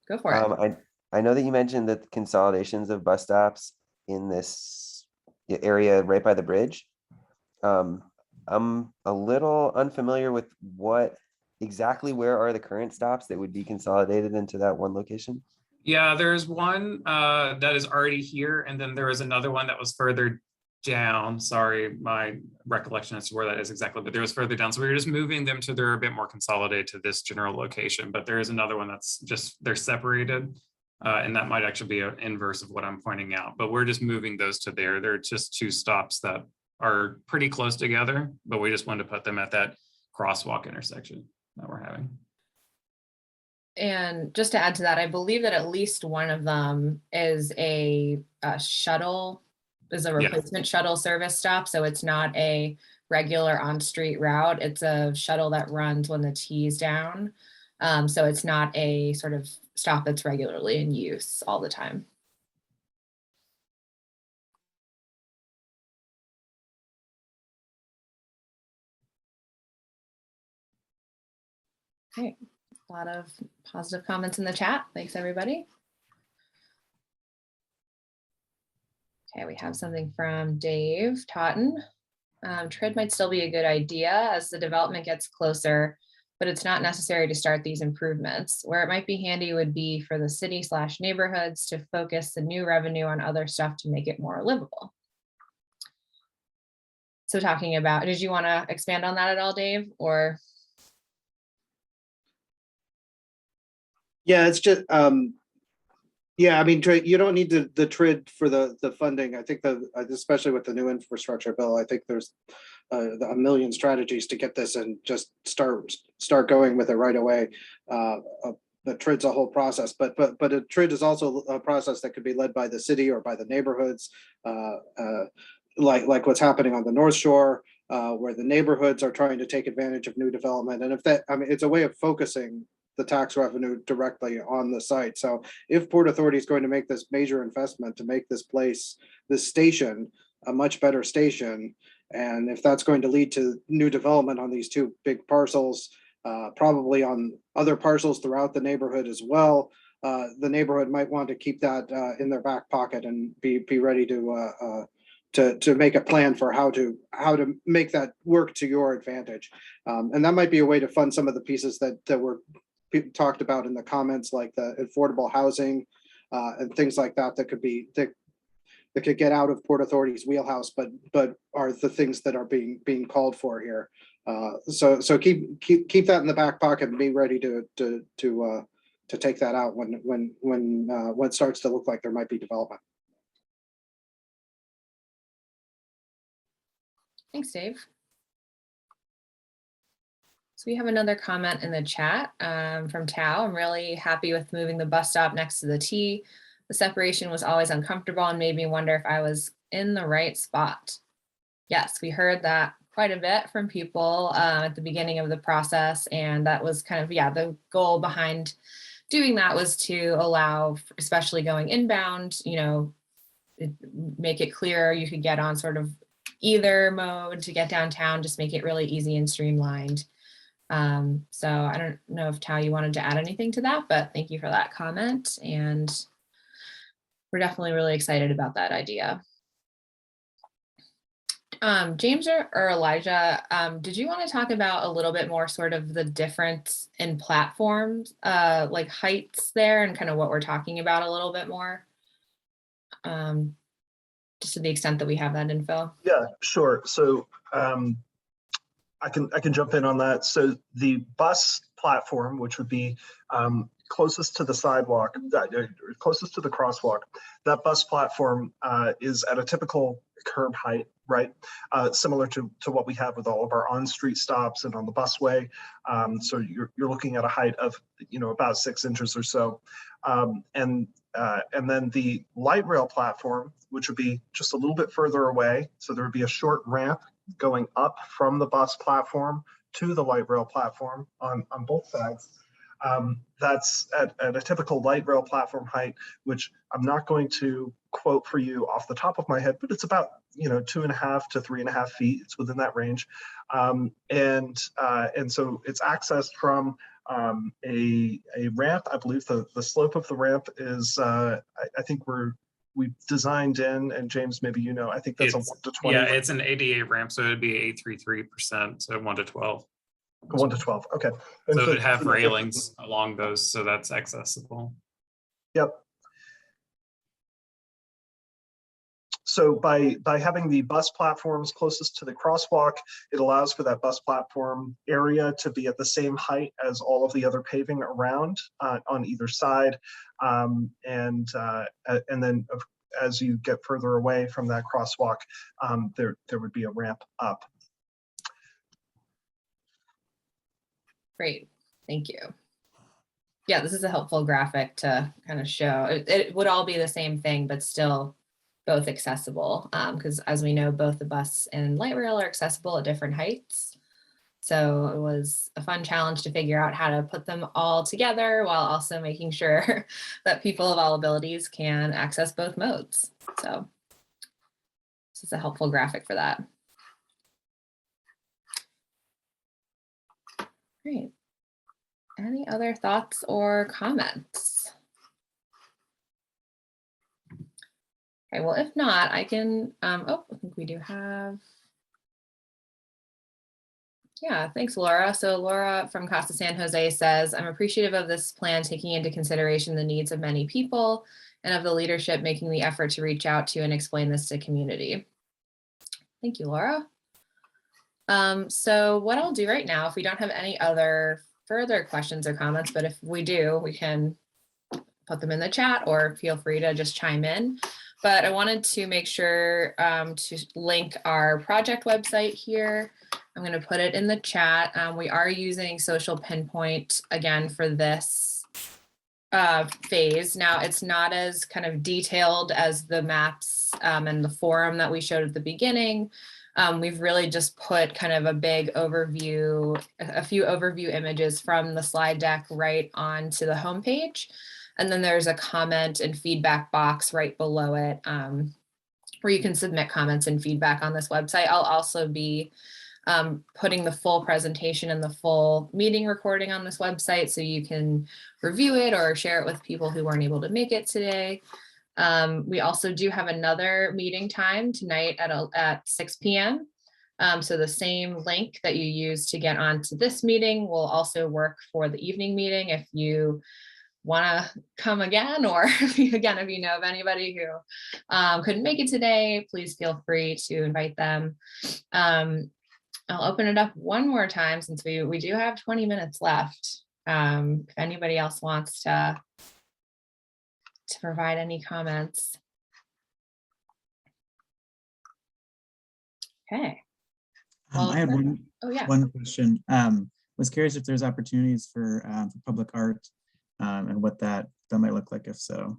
go for it. I know that you mentioned that the consolidations of bus stops in this area right by the bridge. I'm a little unfamiliar with what exactly, where are the current stops that would be consolidated into that one location? Yeah, there's one that is already here, and then there is another one that was further down. Sorry, my recollection as to where that is exactly, but there was further down. So we were just moving them to they're a bit more consolidated to this general location, but there is another one that's just, they're separated. And that might actually be an inverse of what I'm pointing out, but we're just moving those to there. They're just two stops that are pretty close together, but we just wanted to put them at that crosswalk intersection that we're having. And just to add to that, I believe that at least one of them is a shuttle, is a replacement shuttle service stop. So it's not a regular on-street route. It's a shuttle that runs when the T is down. So it's not a sort of stop that's regularly in use all the time. Okay, a lot of positive comments in the chat. Thanks, everybody. Okay, we have something from Dave Totten. TRID might still be a good idea as the development gets closer, but it's not necessary to start these improvements. Where it might be handy would be for the city/neighborhoods to focus the new revenue on other stuff to make it more livable. So talking about, did you want to expand on that at all, Dave, or? Yeah, it's just, yeah, I mean, you don't need the TRID for the funding. I think that, especially with the new infrastructure bill, I think there's a million strategies to get this and just start going with it right away. The TRID's a whole process, but a TRID is also a process that could be led by the city or by the neighborhoods, like what's happening on the North Shore, where the neighborhoods are trying to take advantage of new development. And if that, I mean, it's a way of focusing the tax revenue directly on the site. So if Port Authority is going to make this major investment to make this place, this station, a much better station, and if that's going to lead to new development on these two big parcels, probably on other parcels throughout the neighborhood as well, the neighborhood might want to keep that in their back pocket and be ready to to make a plan for how to make that work to your advantage. And that might be a way to fund some of the pieces that were talked about in the comments, like the affordable housing and things like that that could get out of Port Authority's wheelhouse, but are the things that are being called for here. So keep that in the back pocket and be ready to take that out when it starts to look like there might be development. Thanks, Dave. So we have another comment in the chat from Tao. I'm really happy with moving the bus stop next to the T. The separation was always uncomfortable and made me wonder if I was in the right spot. Yes, we heard that quite a bit from people at the beginning of the process. And that was kind of, yeah, the goal behind doing that was to allow, especially going inbound, you know, make it clear you could get on sort of either mode to get downtown, just make it really easy and streamlined. So I don't know if Tao, you wanted to add anything to that, but thank you for that comment. And we're definitely really excited about that idea. James or Elijah, did you want to talk about a little bit more sort of the difference in platforms, like heights there and kind of what we're talking about a little bit more? Just to the extent that we have that info. Yeah, sure. So I can jump in on that. So the bus platform, which would be closest to the sidewalk, closest to the crosswalk, that bus platform is at a typical curb height, right? Similar to what we have with all of our on-street stops and on the busway. So you're looking at a height of, you know, about 6 inches or so. And then the light rail platform, which would be just a little bit further away. So there would be a short ramp going up from the bus platform to the light rail platform on both sides. That's at a typical light rail platform height, which I'm not going to quote for you off the top of my head, but it's about, you know, 2.5 to 3.5 feet. It's within that range. And so it's accessed from a ramp. I believe the slope of the ramp is, I think we've designed in, and James, maybe you know, I think that's a 1 to 20. Yeah, it's an ADA ramp, so it'd be 833%, so 1 to 12. 1 to 12, okay. And so it'd have railings along those, so that's accessible. Yep. So by having the bus platforms closest to the crosswalk, it allows for that bus platform area to be at the same height as all of the other paving around on either side. And then as you get further away from that crosswalk, there would be a ramp up. Great, thank you. Yeah, this is a helpful graphic to kind of show. It would all be the same thing, but still both accessible, because as we know, both the bus and light rail are accessible at different heights. So it was a fun challenge to figure out how to put them all together while also making sure that people of all abilities can access both modes. So this is a helpful graphic for that. Great. Any other thoughts or comments? Okay, well, if not, I can, oh, I think we do have, yeah, thanks, Laura. So Laura from Casa San Jose says, I'm appreciative of this plan taking into consideration the needs of many people and of the leadership making the effort to reach out to and explain this to community. Thank you, Laura. So what I'll do right now, if we don't have any other further questions or comments, but if we do, we can put them in the chat or feel free to just chime in. But I wanted to make sure to link our project website here. I'm going to put it in the chat. We are using Social Pinpoint again for this phase. Now, it's not as kind of detailed as the maps and the forum that we showed at the beginning. We've really just put kind of a big overview, a few overview images from the slide deck right onto the homepage. And then there's a comment and feedback box right below it where you can submit comments and feedback on this website. I'll also be putting the full presentation and the full meeting recording on this website so you can review it or share it with people who weren't able to make it today. We also do have another meeting time tonight at 6 p.m. So the same link that you use to get onto this meeting will also work for the evening meeting if you want to come again, or if you know of anybody who couldn't make it today, please feel free to invite them. I'll open it up one more time since we do have 20 minutes left. If anybody else wants to provide any comments. Okay. Well, I had one, oh, yeah. one question. Was curious if there's opportunities for public art and what that might look like, if so.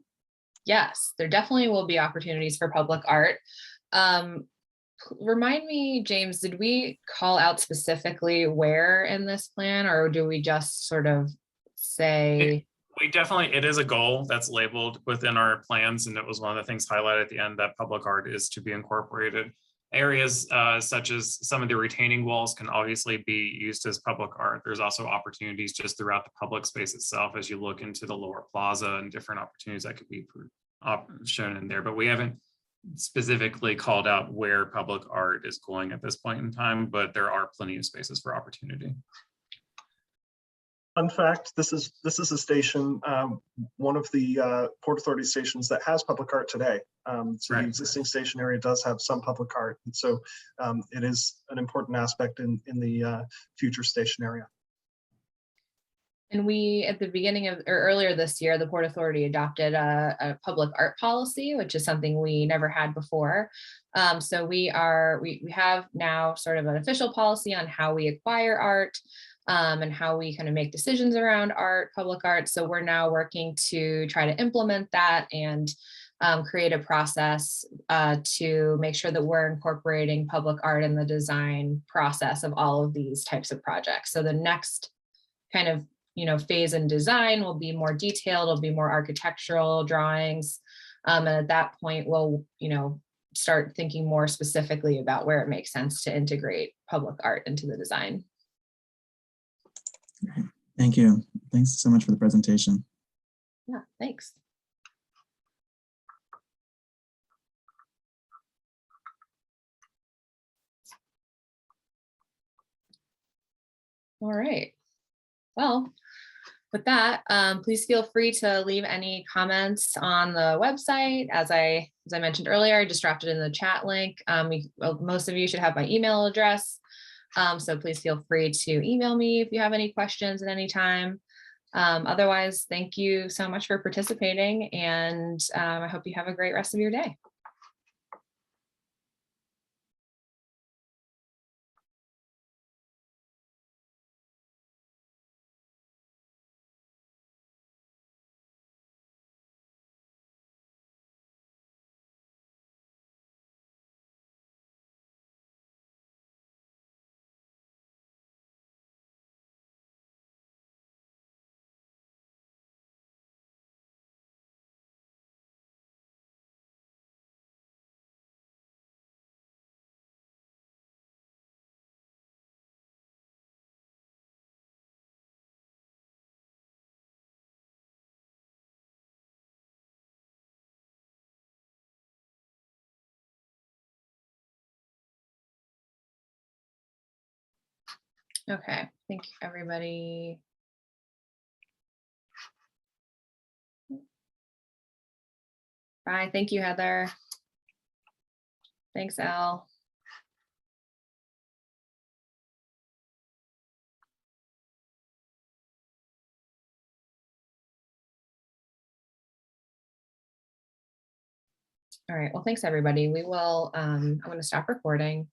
Yes, there definitely will be opportunities for public art. Remind me, James, did we call out specifically where in this plan, or do we just sort of say? It is a goal that's labeled within our plans, and it was one of the things highlighted at the end that public art is to be incorporated. Areas such as some of the retaining walls can obviously be used as public art. There's also opportunities just throughout the public space itself as you look into the lower plaza and different opportunities that could be shown in there, but we haven't specifically called out where public art is going at this point in time, but there are plenty of spaces for opportunity. Fun fact, this is a station, one of the Port Authority stations that has public art today. So Right. The existing station area does have some public art. And so it is an important aspect in the future station area. And we, at the beginning of, or earlier this year, the Port Authority adopted a public art policy, which is something we never had before. So we have now sort of an official policy on how we acquire art and how we kind of make decisions around art, public art. So we're now working to try to implement that and create a process to make sure that we're incorporating public art in the design process of all of these types of projects. So the next kind of phase in design will be more detailed, it'll be more architectural drawings. And at that point, we'll, start thinking more specifically about where it makes sense to integrate public art into the design. Thank you. Thanks so much for the presentation. Yeah, thanks. All right. Well, with that, please feel free to leave any comments on the website. As I mentioned earlier, I just dropped it in the chat link. Most of you should have my email address. So please feel free to email me if you have any questions at any time. Otherwise, thank you so much for participating, and I hope you have a great rest of your day. Okay, thank you, everybody. Bye. Thank you, Heather. Thanks, Al. All right, well, thanks, everybody. We will, I'm going to stop recording.